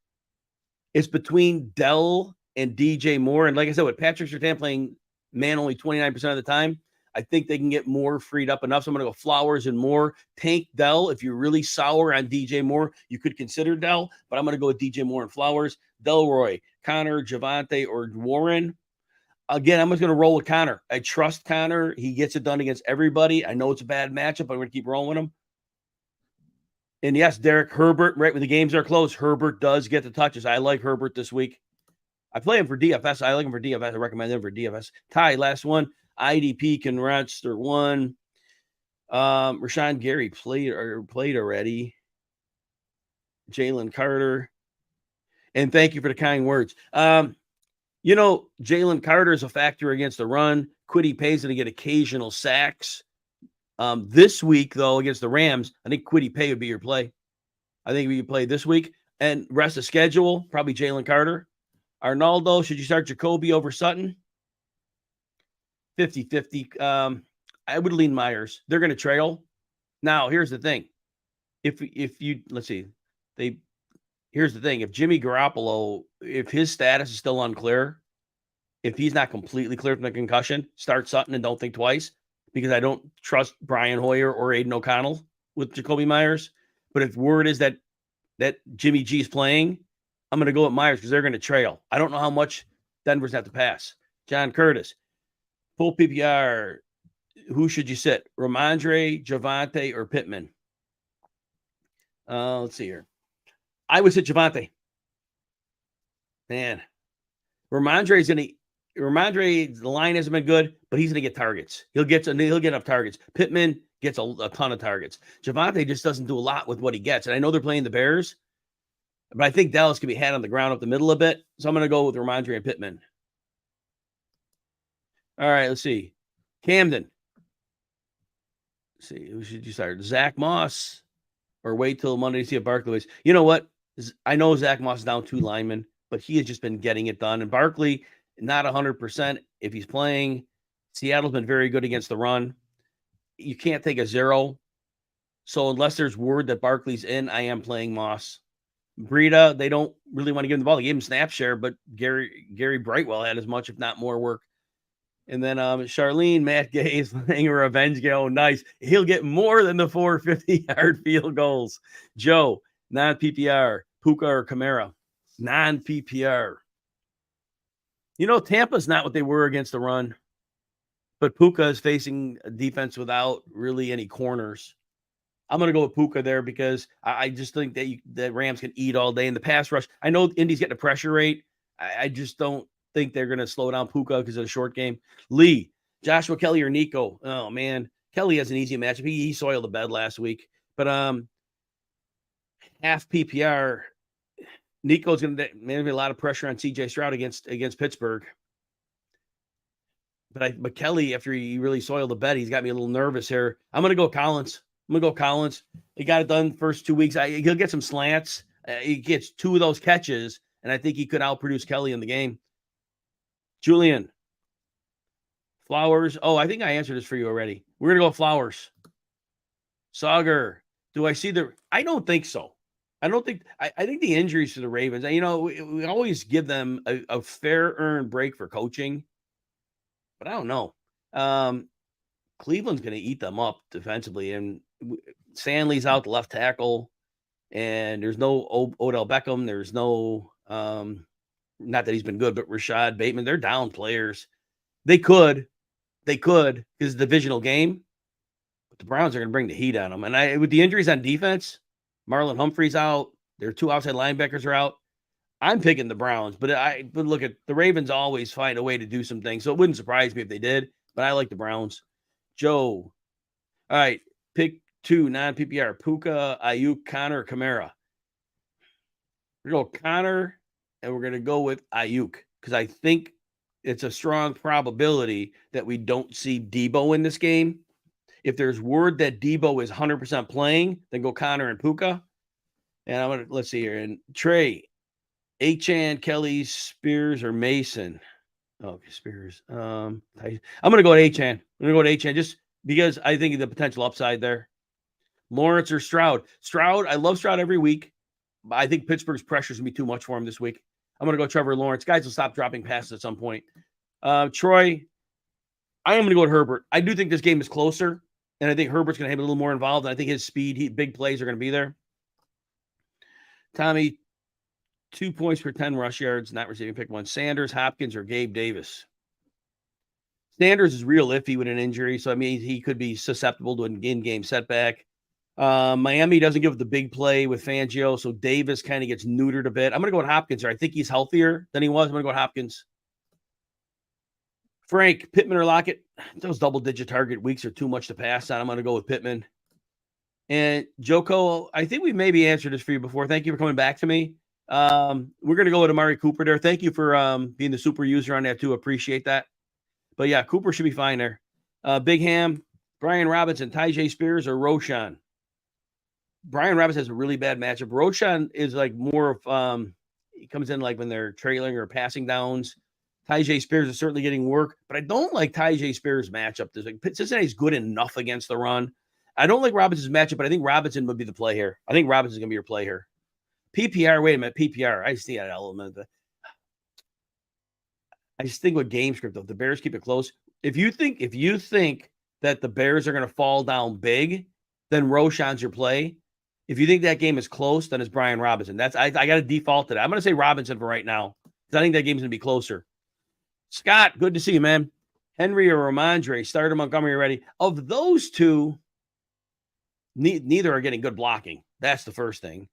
[SPEAKER 1] It's between Dell and DJ Moore, and like I said, with Patrick Surtain playing man only 29% of the time, I think they can get Moore freed up enough. So I'm going to go Flowers and Moore. Tank Dell. If you're really sour on DJ Moore, you could consider Dell, but I'm going to go with DJ Moore and Flowers. Delroy, Connor, Javonte, or Warren. Again, I'm just going to roll with Connor. I trust Connor. He gets it done against everybody. I know it's a bad matchup, but I'm going to keep rolling with him. And yes, Derek Herbert, right when the games are close, Herbert does get the touches. I like Herbert this week. I play him for DFS. I like him for DFS. I recommend him for DFS. Ty, last one. IDP can register one. Rashawn Gary played already. Jalen Carter. And thank you for the kind words. Jalen Carter is a factor against the run. Kwity Paye's going to get occasional sacks. This week, though, against the Rams, I think Kwity Paye would be your play. I think we could play this week. And rest of schedule, probably Jalen Carter. Arnaldo, should you start Jacoby over Sutton? 50-50. I would lean Myers. They're going to trail. Now, here's the thing. Here's the thing. If Jimmy Garoppolo, if his status is still unclear, if he's not completely clear from the concussion, start Sutton and don't think twice, because I don't trust Brian Hoyer or Aiden O'Connell with Jacoby Myers. But if word is that Jimmy G is playing, I'm going to go with Myers because they're going to trail. I don't know how much Denver's have to pass. John Curtis, full PPR. Who should you sit? Ramondre, Javonte, or Pittman? Let's see here. I would sit Javonte. Man, Ramondre, the line hasn't been good, but he's going to get targets. He'll get enough targets. Pittman gets a ton of targets. Javonte just doesn't do a lot with what he gets. And I know they're playing the Bears, but I think Dallas can be had on the ground up the middle a bit. So I'm going to go with Ramondre and Pittman. All right, let's see. Camden. Let's see, who should you start? Zach Moss, or wait till Monday to see if Barkley is. You know what? I know Zach Moss is down 2 linemen, but he has just been getting it done. And Barkley, not 100% if he's playing. Seattle's been very good against the run. You can't take a 0. So unless there's word that Barkley's in, I am playing Moss. Breida, they don't really want to give him the ball. They gave him snap share, but Gary Brightwell had as much, if not more, work. And then Charlene, Matt Gay is playing a revenge game. Oh, nice. He'll get more than the 4 50-yard field goals. Joe, non-PPR. Puka or Kamara? Non-PPR. Tampa's not what they were against the run. But Puka is facing a defense without really any corners. I'm going to go with Puka there because I just think that Rams can eat all day in the pass rush. I know Indy's getting a pressure rate. I just don't think they're going to slow down Puka because of a short game. Lee, Joshua Kelly or Nico? Oh, man. Kelly has an easy matchup. He soiled the bed last week. But half PPR, Nico's going to maybe a lot of pressure on CJ Stroud against Pittsburgh. But Kelly, after he really soiled the bed, he's got me a little nervous here. I'm going to go Collins. He got it done first 2 weeks. He'll get some slants. He gets 2 of those catches, and I think he could outproduce Kelly in the game. Julian. Flowers. Oh, I think I answered this for you already. We're going to go Flowers. Sauger. Do I see I don't think so. I think the injuries to the Ravens, we always give them a fair earned break for coaching, but I don't know. Cleveland's going to eat them up defensively, and Stanley's out the left tackle, and there's no Odell Beckham. There's no Not that he's been good, but Rashad Bateman, they're down players. They could, because it's a divisional game. But the Browns are going to bring the heat on them. And with the injuries on defense, Marlon Humphrey's out. Their 2 outside linebackers are out. I'm picking the Browns, but look at the Ravens always find a way to do some things. So it wouldn't surprise me if they did, but I like the Browns. Joe. All right. Pick 2, non-PPR. Puka, Ayuk, Connor, Kamara. We're going to go Connor, and we're going to go with Ayuk because I think it's a strong probability that we don't see Debo in this game. If there's word that Debo is 100% playing, then go Connor and Puka. And let's see here. And Trey, Achan, Kelly, Spears, or Mason. Okay, Spears. I'm going to go to Achan. I'm going to go to Achan just because I think of the potential upside there. Lawrence or Stroud. Stroud, I love Stroud every week. But I think Pittsburgh's pressure is going to be too much for him this week. I'm going to go Trevor Lawrence. Guys will stop dropping passes at some point. Troy, I am going to go with Herbert. I do think this game is closer, and I think Herbert's going to have a little more involved. And I think his speed, big plays are going to be there. Tommy, 2 points per 10 rush yards, not receiving. Pick 1. Sanders, Hopkins, or Gabe Davis. Sanders is real iffy with an injury, so I mean he could be susceptible to an in-game setback. Miami doesn't give the big play with Fangio, so Davis kind of gets neutered a bit. I'm going to go with Hopkins here. I think he's healthier than he was. I'm going to go with Hopkins. Frank, Pittman or Lockett? Those double-digit target weeks are too much to pass on. I'm going to go with Pittman. And Joko, I think we maybe answered this for you before. Thank you for coming back to me. We're going to go with Amari Cooper there. Thank you for being the super user on that too. Appreciate that. But yeah, Cooper should be fine there. Big Ham, Brian Robinson, Tyjae Spears, or Roshan? Brian Robinson has a really bad matchup. Roshan is like more of he comes in like when they're trailing or passing downs. Tyjae Spears is certainly getting work, but I don't like Tyjae Spears' matchup. Cincinnati's good enough against the run. I don't like Robinson's matchup, but I think Robinson would be the play here. I think Robinson's going to be your play here. PPR, wait a minute, PPR. I see that element. I just think with game script, though, the Bears keep it close. If you think that the Bears are going to fall down big, then Roshan's your play. If you think that game is close, then it's Brian Robinson. I got to default to that. I'm going to say Robinson for right now because I think that game's going to be closer. Scott, good to see you, man. Henry or Ramondre, starter Montgomery already. Of those two, neither are getting good blocking. That's the first thing.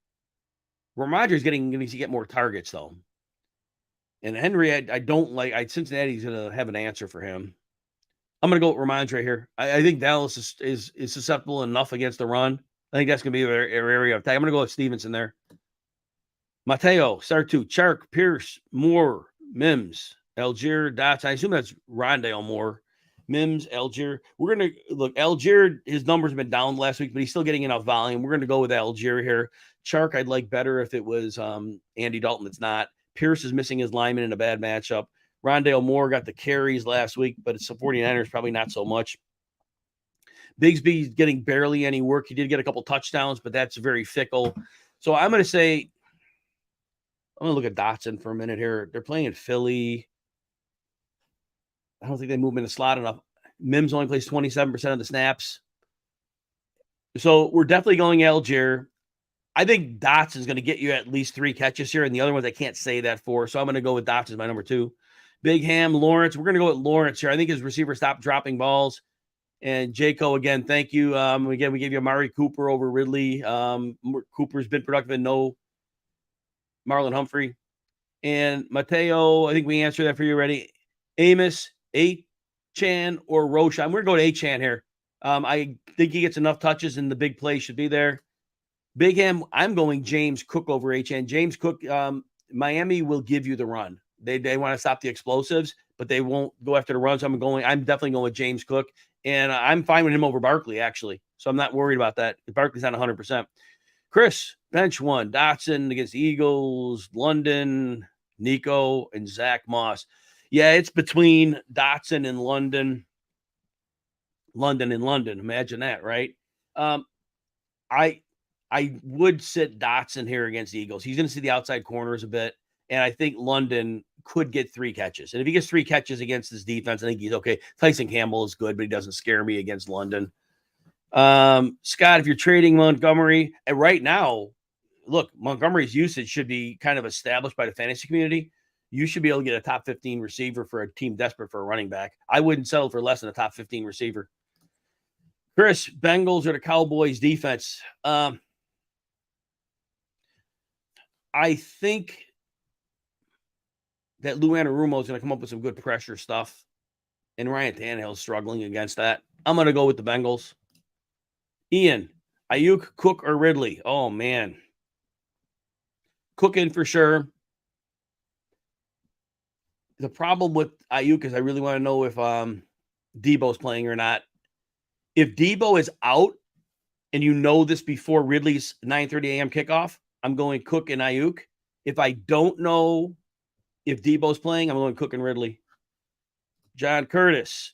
[SPEAKER 1] Ramondre's going to get more targets, though. And Henry, I don't like. Cincinnati's going to have an answer for him. I'm going to go with Ramondre here. I think Dallas is susceptible enough against the run. I think that's going to be their area of attack. I'm going to go with Stevenson there. Mateo, start 2. Chark, Pierce, Moore, Mims, Algier, Dots. I assume that's Rondale Moore. Mims, Algier. We're going to look. Algier, his numbers have been down last week, but he's still getting enough volume. We're going to go with Algier here. Chark, I'd like better if it was Andy Dalton. It's not. Pierce is missing his lineman in a bad matchup. Rondale Moore got the carries last week, but it's the 49ers, probably not so much. Bigsby's getting barely any work. He did get a couple touchdowns, but that's very fickle. So I'm going to look at Dotson for a minute here. They're playing in Philly. I don't think they move him in the slot enough. Mims only plays 27% of the snaps. So we're definitely going Algier. I think Dotson's going to get you at least 3 catches here, and the other ones I can't say that for. So I'm going to go with Dotson as my number 2. Big Ham, Lawrence. We're going to go with Lawrence here. I think his receiver stopped dropping balls. And Jaco, again, thank you. Again, we gave you Amari Cooper over Ridley. Cooper's been productive and no Marlon Humphrey. And Mateo, I think we answered that for you already. Amos, Achan, or Roshan. We're going to go to Achan here. I think he gets enough touches and the big play should be there. Big Ham, I'm going James Cook over Achan. James Cook, Miami will give you the run. They want to stop the explosives, but they won't go after the run. So I'm definitely going with James Cook. And I'm fine with him over Barkley, actually. So I'm not worried about that. Barkley's not 100%. Chris, bench 1. Dotson against the Eagles, London, Nico, and Zach Moss. Yeah, it's between Dotson and London. London and London. Imagine that, right? I would sit Dotson here against the Eagles. He's going to see the outside corners a bit. And I think London could get 3 catches. And if he gets 3 catches against this defense, I think he's okay. Tyson Campbell is good, but he doesn't scare me against London. Scott, if you're trading Montgomery, and right now, look, Montgomery's usage should be kind of established by the fantasy community. You should be able to get a top 15 receiver for a team desperate for a running back. I wouldn't settle for less than a top 15 receiver. Chris, Bengals or the Cowboys defense? I think that Lou Anarumo is going to come up with some good pressure stuff, and Ryan Tannehill's struggling against that. I'm going to go with the Bengals. Ian, Ayuk, Cook, or Ridley? Oh, man. Cooking for sure. The problem with Ayuk is I really want to know if Debo's playing or not. If Debo is out, and you know this before Ridley's 9:30 a.m. kickoff, I'm going Cook and Ayuk. If I don't know if Debo's playing, I'm going Cook and Ridley. John Curtis,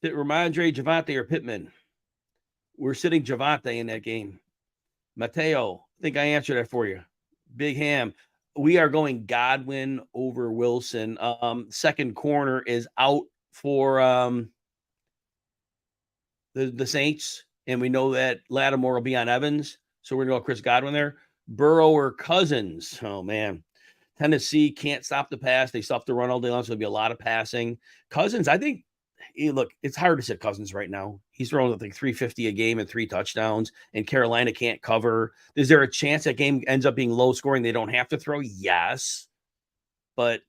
[SPEAKER 1] Ramondre, Javonte, or Pittman? We're sitting Javonte in that game. Mateo, I think I answered that for you. Big Ham, we are going Godwin over Wilson. Second corner is out for the Saints, and we know that Lattimore will be on Evans, so we're going to go Chris Godwin there. Burrow or Cousins? Oh, man. Tennessee can't stop the pass. They stop the run all day long, so there'll be a lot of passing. Cousins, I think, look, it's hard to sit Cousins right now. He's throwing, I think, 350 a game and 3 touchdowns, and Carolina can't cover. Is there a chance that game ends up being low scoring? They don't have to throw? Yes. But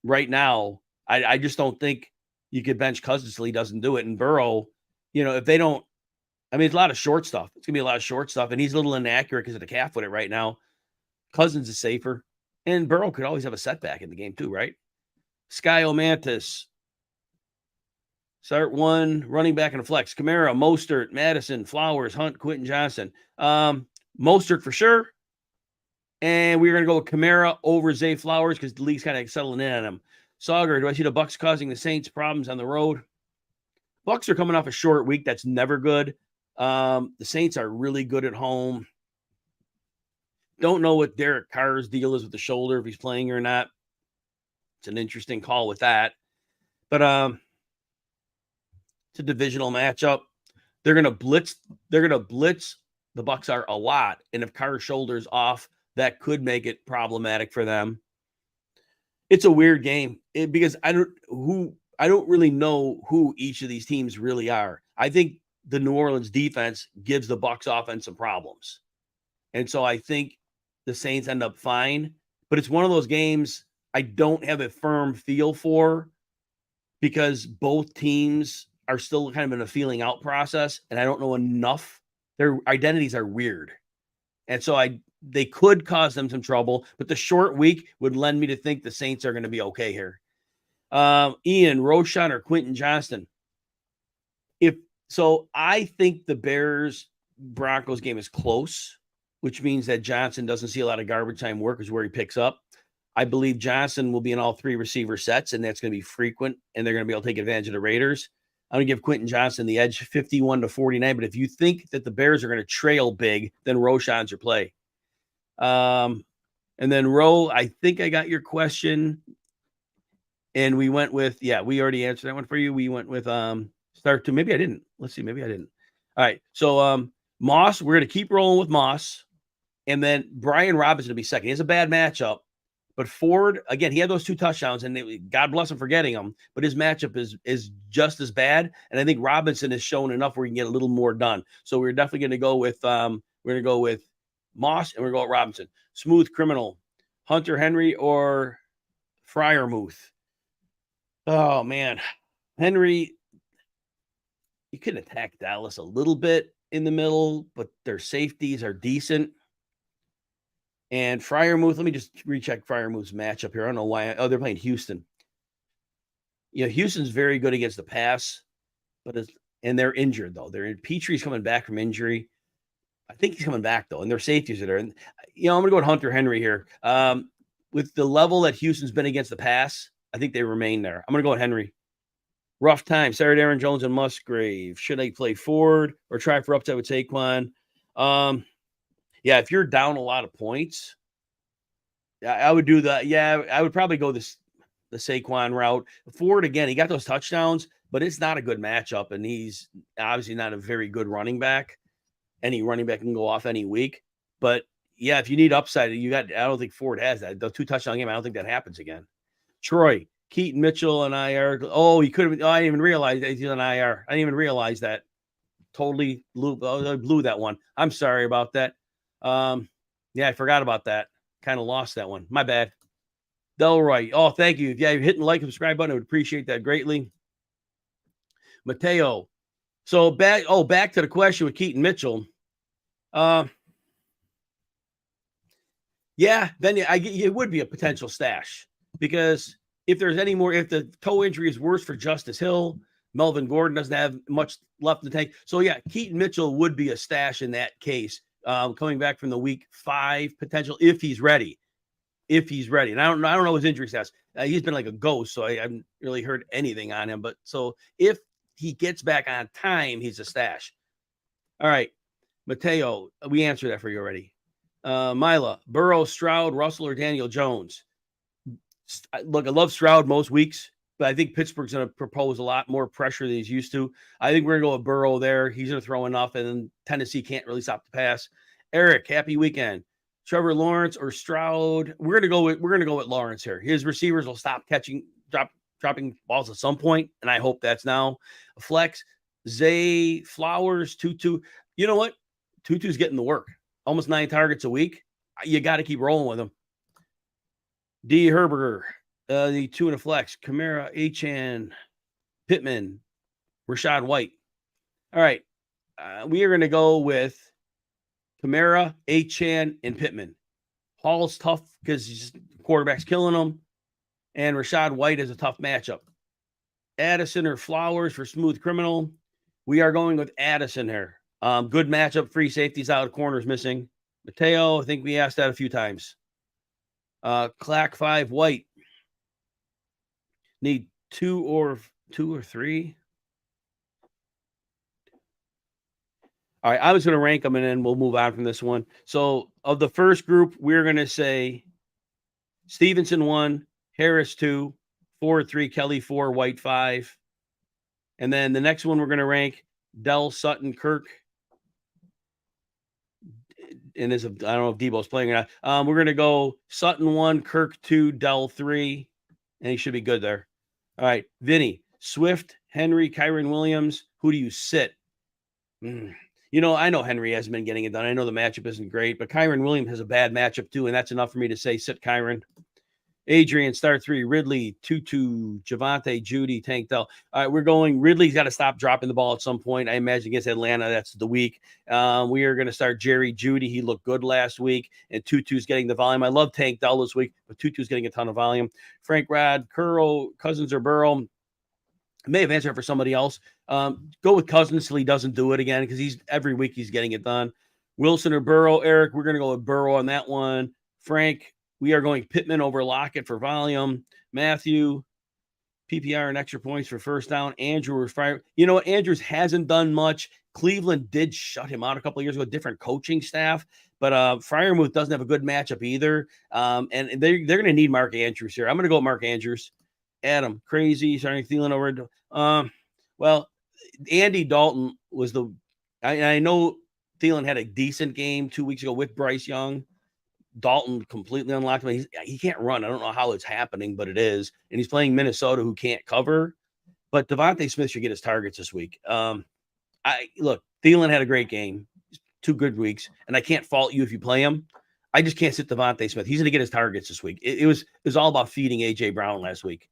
[SPEAKER 1] right now, I just don't think you could bench Cousins till he doesn't do it. And Burrow, if they don't, it's a lot of short stuff. It's going to be a lot of short stuff, and he's a little inaccurate because of the calf with it right now. Cousins is safer. And Burrow could always have a setback in the game too, right? Sky Omantis. Start one, running back and a flex. Kamara, Mostert, Madison, Flowers, Hunt, Quentin Johnson. Mostert for sure. And we're going to go with Kamara over Zay Flowers because the league's kind of settling in on him. Sauger, do I see the Bucs causing the Saints problems on the road? Bucs are coming off a short week. That's never good. The Saints are really good at home. Don't know what Derek Carr's deal is with the shoulder, if he's playing or not. It's an interesting call with that. But it's a divisional matchup. They're going to blitz. They're going to blitz the Bucs are a lot. And if Carr's shoulder's off, that could make it problematic for them. It's a weird game because I don't really know who each of these teams really are. I think the New Orleans defense gives the Bucs offense some problems. And so I think the Saints end up fine, but it's one of those games I don't have a firm feel for because both teams are still kind of in a feeling out process, and I don't know enough. Their identities are weird. And so they could cause them some trouble, but the short week would lend me to think the Saints are going to be okay here. Ian, Roschon or Quentin Johnston? I think the Bears-Broncos game is close, which means that Johnson doesn't see a lot of garbage time work is where he picks up. I believe Johnson will be in all 3 receiver sets, and that's going to be frequent, and they're going to be able to take advantage of the Raiders. I'm going to give Quentin Johnston the edge 51-49, but if you think that the Bears are going to trail big, then Roschon's your play. And then Ro, I think I got your question, and we went with, we already answered that one for you. We went with start 2. Maybe I didn't. Let's see. Maybe I didn't. All right. So Moss, we're going to keep rolling with Moss. And then Brian Robinson will be second. He has a bad matchup, but Ford, again, he had those 2 touchdowns, and God bless him for getting them, but his matchup is just as bad. And I think Robinson has shown enough where he can get a little more done. So we're definitely going to go with Moss, and we're going to go with Robinson. Smooth Criminal, Hunter Henry or Freiermuth? Oh, man. Henry, you could attack Dallas a little bit in the middle, but their safeties are decent. And Freiermuth, let me just recheck Freiermuth's matchup here. I don't know why. They're playing Houston. Houston's very good against the pass, and they're injured, though. Petrie's coming back from injury. I think he's coming back, though, and their safeties are there. And, I'm going to go with Hunter Henry here. With the level that Houston's been against the pass, I think they remain there. I'm going to go with Henry. Rough time. Sarah, Aaron Jones, and Musgrave. Should I play Ford or try for upside with Saquon? If you're down a lot of points, I would do that. Yeah, I would probably go the Saquon route. Ford, again, he got those touchdowns, but it's not a good matchup, and he's obviously not a very good running back. Any running back can go off any week, but Yeah, if you need upside, I don't think Ford has that. The 2-touchdown game, I don't think that happens again. Troy, Keaton Mitchell and IR. Oh, he could have been. Oh, I didn't even realize that he's on IR. I didn't even realize that. Totally blew that one. I'm sorry about that. Yeah, I forgot about that. Kind of lost that one. My bad. Delroy. Oh, thank you. Yeah, you're hitting the like and subscribe button. I would appreciate that greatly. Mateo. So back to the question with Keaton Mitchell. Yeah, then it would be a potential stash because if there's any more, if the toe injury is worse for Justice Hill, Melvin Gordon doesn't have much left in the tank. So yeah, Keaton Mitchell would be a stash in that case, coming back from the week 5 potential if he's ready. If he's ready, and I don't know his injury status. He's been like a ghost, so I haven't really heard anything on him. But so if he gets back on time, he's a stash. All right, Mateo, we answered that for you already. Mila, Burrow, Stroud, Russell, or Daniel Jones. Look, I love Stroud most weeks, but I think Pittsburgh's going to propose a lot more pressure than he's used to. I think we're going to go with Burrow there. He's going to throw enough, and then Tennessee can't really stop the pass. Eric, happy weekend. Trevor Lawrence or Stroud? We're going to go with Lawrence here. His receivers will stop dropping balls at some point, and I hope that's now. Flex, Zay, Flowers, Tutu. You know what? Tutu's getting the work. Almost 9 targets a week. You got to keep rolling with him. D. Herberger, the 2 in a flex. Kamara, Achane, Pittman, Rashad White. All right. We are going to go with Kamara, Achane, and Pittman. Hall's tough because quarterback's killing him. And Rashad White is a tough matchup. Addison or Flowers for smooth criminal. We are going with Addison here. Good matchup. Free safeties out. Corners missing. Mateo, I think we asked that a few times. Clack 5 White. Need 2 or 3. All right, I was going to rank them, and then we'll move on from this one. So, of the first group, we're going to say Stevenson 1, Harris 2, Ford 3, Kelly 4, White 5. And then the next one we're going to rank Dell, Sutton, Kirk. And I don't know if Debo's playing or not. We're going to go Sutton 1, Kirk 2, Dell 3. And he should be good there. All right, Vinny, Swift, Henry, Kyron Williams. Who do you sit? You know, I know Henry hasn't been getting it done. I know the matchup isn't great, but Kyron Williams has a bad matchup too, and that's enough for me to say sit Kyron. Adrian, start 3, Ridley, Tutu, Javante, Judy, Tank Dell. All right, we're going. Ridley's got to stop dropping the ball at some point. I imagine against Atlanta, that's the week. We are going to start Jerry Judy. He looked good last week, and Tutu's getting the volume. I love Tank Dell this week, but Tutu's getting a ton of volume. Frank Rad, Curl, Cousins or Burrow. I may have answered for somebody else. Go with Cousins till he doesn't do it again because every week he's getting it done. Wilson or Burrow. Eric, we're going to go with Burrow on that one. Frank, we are going Pittman over Lockett for volume. Matthew, PPR and extra points for first down. Andrew or Fryer. You know what? Andrews hasn't done much. Cleveland did shut him out a couple of years ago, different coaching staff. But Freiermuth doesn't have a good matchup either. And they're going to need Mark Andrews here. I'm going to go with Mark Andrews. Adam, crazy. Starting Thielen over. Well, Andy Dalton was I know Thielen had a decent game 2 weeks ago with Bryce Young. Dalton completely unlocked him. He can't run. I don't know how it's happening, but it is. And he's playing Minnesota, who can't cover. But Devontae Smith should get his targets this week. Look, Thielen had a great game, 2 good weeks, and I can't fault you if you play him. I just can't sit Devontae Smith. He's going to get his targets this week. It was all about feeding AJ Brown last week.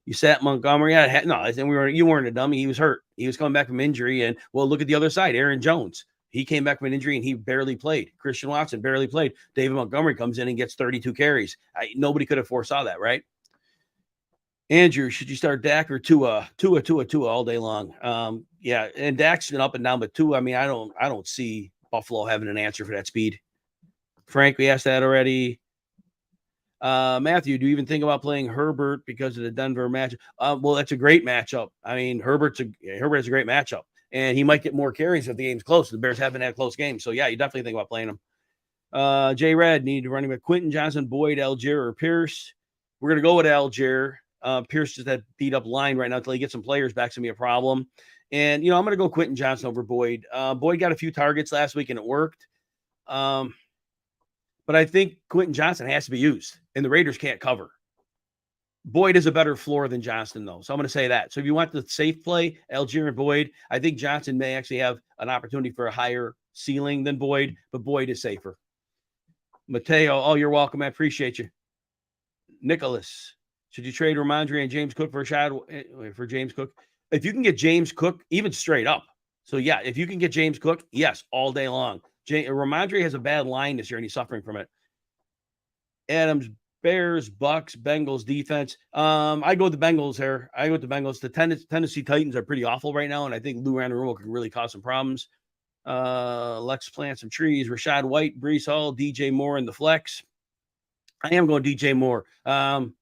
[SPEAKER 1] You sat Montgomery. I think you weren't a dummy. He was hurt. He was coming back from injury. And well, look at the other side. Aaron Jones. He came back from an injury and he barely played. Christian Watson barely played. David Montgomery comes in and gets 32 carries. Nobody could have foresaw that, right? Andrew, should you start Dak or Tua? Tua all day long. Yeah, and Dak's been up and down, but Tua, I don't see Buffalo having an answer for that speed. Frank, we asked that already. Matthew, do you even think about playing Herbert because of the Denver matchup? Well, that's a great matchup. I mean, Herbert has a great matchup, and he might get more carries if the game's close. The Bears haven't had close games, so yeah, you definitely think about playing him. J. Red, need to running back Quentin Johnson, Boyd, Algier, or Pierce. We're gonna go with Algier. Pierce just had beat up line right now until he gets some players back. It's gonna be a problem. And I'm gonna go Quentin Johnson over Boyd. Boyd got a few targets last week and it worked. But I think Quentin Johnson has to be used, and the Raiders can't cover. Boyd is a better floor than Johnston, though. So I'm going to say that. So if you want the safe play, Algier and Boyd, I think Johnson may actually have an opportunity for a higher ceiling than Boyd, but Boyd is safer. Mateo, oh, you're welcome. I appreciate you. Nicholas, should you trade Ramondre and James Cook for a shot for James Cook? If you can get James Cook, even straight up. So, yeah, if you can get James Cook, yes, all day long. Ramondre has a bad line this year, and he's suffering from it. Adams, Bears, Bucks, Bengals defense. I go with the Bengals here. I go with the Bengals. The Tennessee Titans are pretty awful right now, and I think Lou Anarumo can really cause some problems. Let's plant some trees. Rashad White, Breece Hall, DJ Moore in the flex. I am going DJ Moore. Like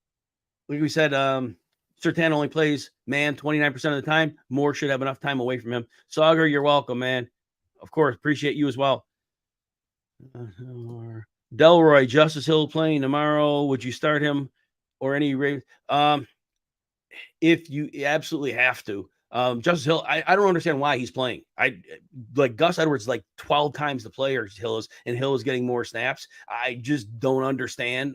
[SPEAKER 1] we said, Surtain only plays man 29% of the time. Moore should have enough time away from him. Sauger, you're welcome, man. Of course, appreciate you as well. Delroy, Justice Hill playing tomorrow. Would you start him or any Ravens? If you absolutely have to. Justice Hill, I don't understand why he's playing. I like Gus Edwards like 12 times the player Hill is, and Hill is getting more snaps. I just don't understand.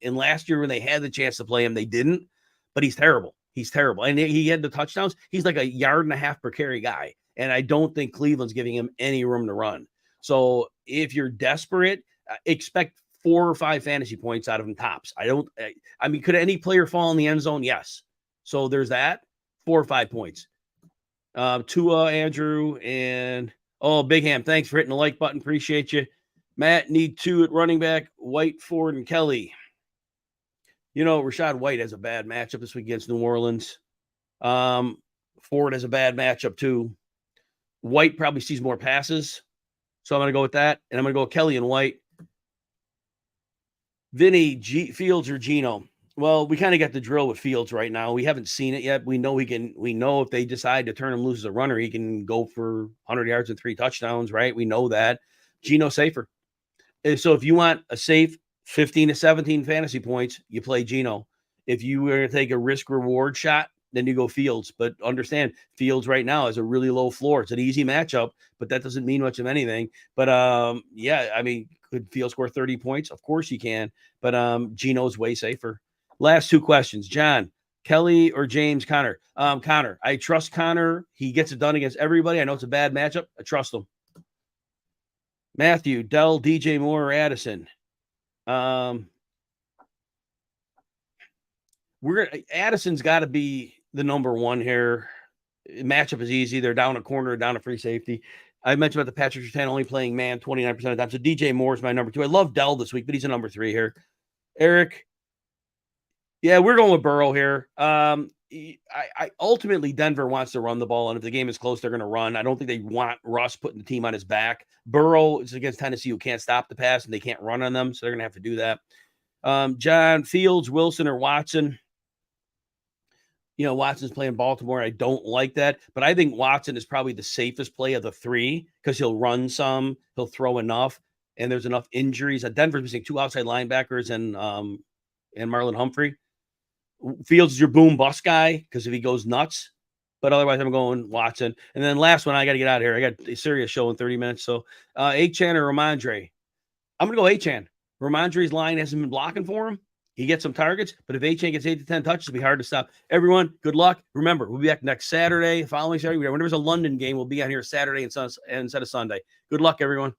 [SPEAKER 1] And last year when they had the chance to play him, they didn't. But he's terrible. He's terrible. And he had the touchdowns. He's like 1.5 yards per carry guy. And I don't think Cleveland's giving him any room to run. So if you're desperate, expect 4 or 5 fantasy points out of him tops. I mean, could any player fall in the end zone? Yes. So there's that. 4 or 5 points. Tua, Andrew, and Big Ham. Thanks for hitting the like button. Appreciate you. Matt, need 2 at running back. White, Ford, and Kelly. You know, Rashad White has a bad matchup this week against New Orleans. Ford has a bad matchup too. White probably sees more passes. So I'm going to go with that. And I'm going to go with Kelly and White. Vinny, Fields or Geno? Well, we kind of got the drill with Fields right now. We haven't seen it yet. We know if they decide to turn him loose as a runner, he can go for 100 yards and 3 touchdowns, right? We know that. Geno safer. So if you want a safe 15 to 17 fantasy points, you play Geno. If you were to take a risk reward shot, then you go Fields. But understand, Fields right now is a really low floor. It's an easy matchup, but that doesn't mean much of anything. But yeah, I mean, could Fields score 30 points? Of course he can. But Geno's way safer. Last 2 questions. John, Kelly or James Conner? Conner. I trust Conner. He gets it done against everybody. I know it's a bad matchup. I trust him. Matthew, Dell, DJ Moore, or Addison? Addison's got to be the number 1 here. Matchup is easy. They're down a corner, down a free safety. I mentioned about the Patrick Surtain only playing man 29% of the time. So DJ Moore is my number 2. I love Dell this week, but he's a number 3 here. Eric, yeah, we're going with Burrow here. I ultimately Denver wants to run the ball, and if the game is close, they're going to run. I don't think they want Russ putting the team on his back. Burrow is against Tennessee, who can't stop the pass, and they can't run on them, so they're going to have to do that. John, Fields, Wilson, or Watson? You know, Watson's playing Baltimore. I don't like that, but I think Watson is probably the safest play of the 3 because he'll run some, he'll throw enough, and there's enough injuries. Denver's missing 2 outside linebackers and Marlon Humphrey. Fields is your boom bust guy because if he goes nuts, but otherwise I'm going Watson. And then last one, I got to get out of here. I got a serious show in 30 minutes. So Achane or Ramondre? I'm going to go Achane. Ramondre's line hasn't been blocking for him. He gets some targets, but if Achane gets 8 to 10 touches, it'll be hard to stop. Everyone, good luck. Remember, we'll be back next Saturday, following Saturday. Whenever there's a London game, we'll be out here Saturday instead of Sunday. Good luck, everyone.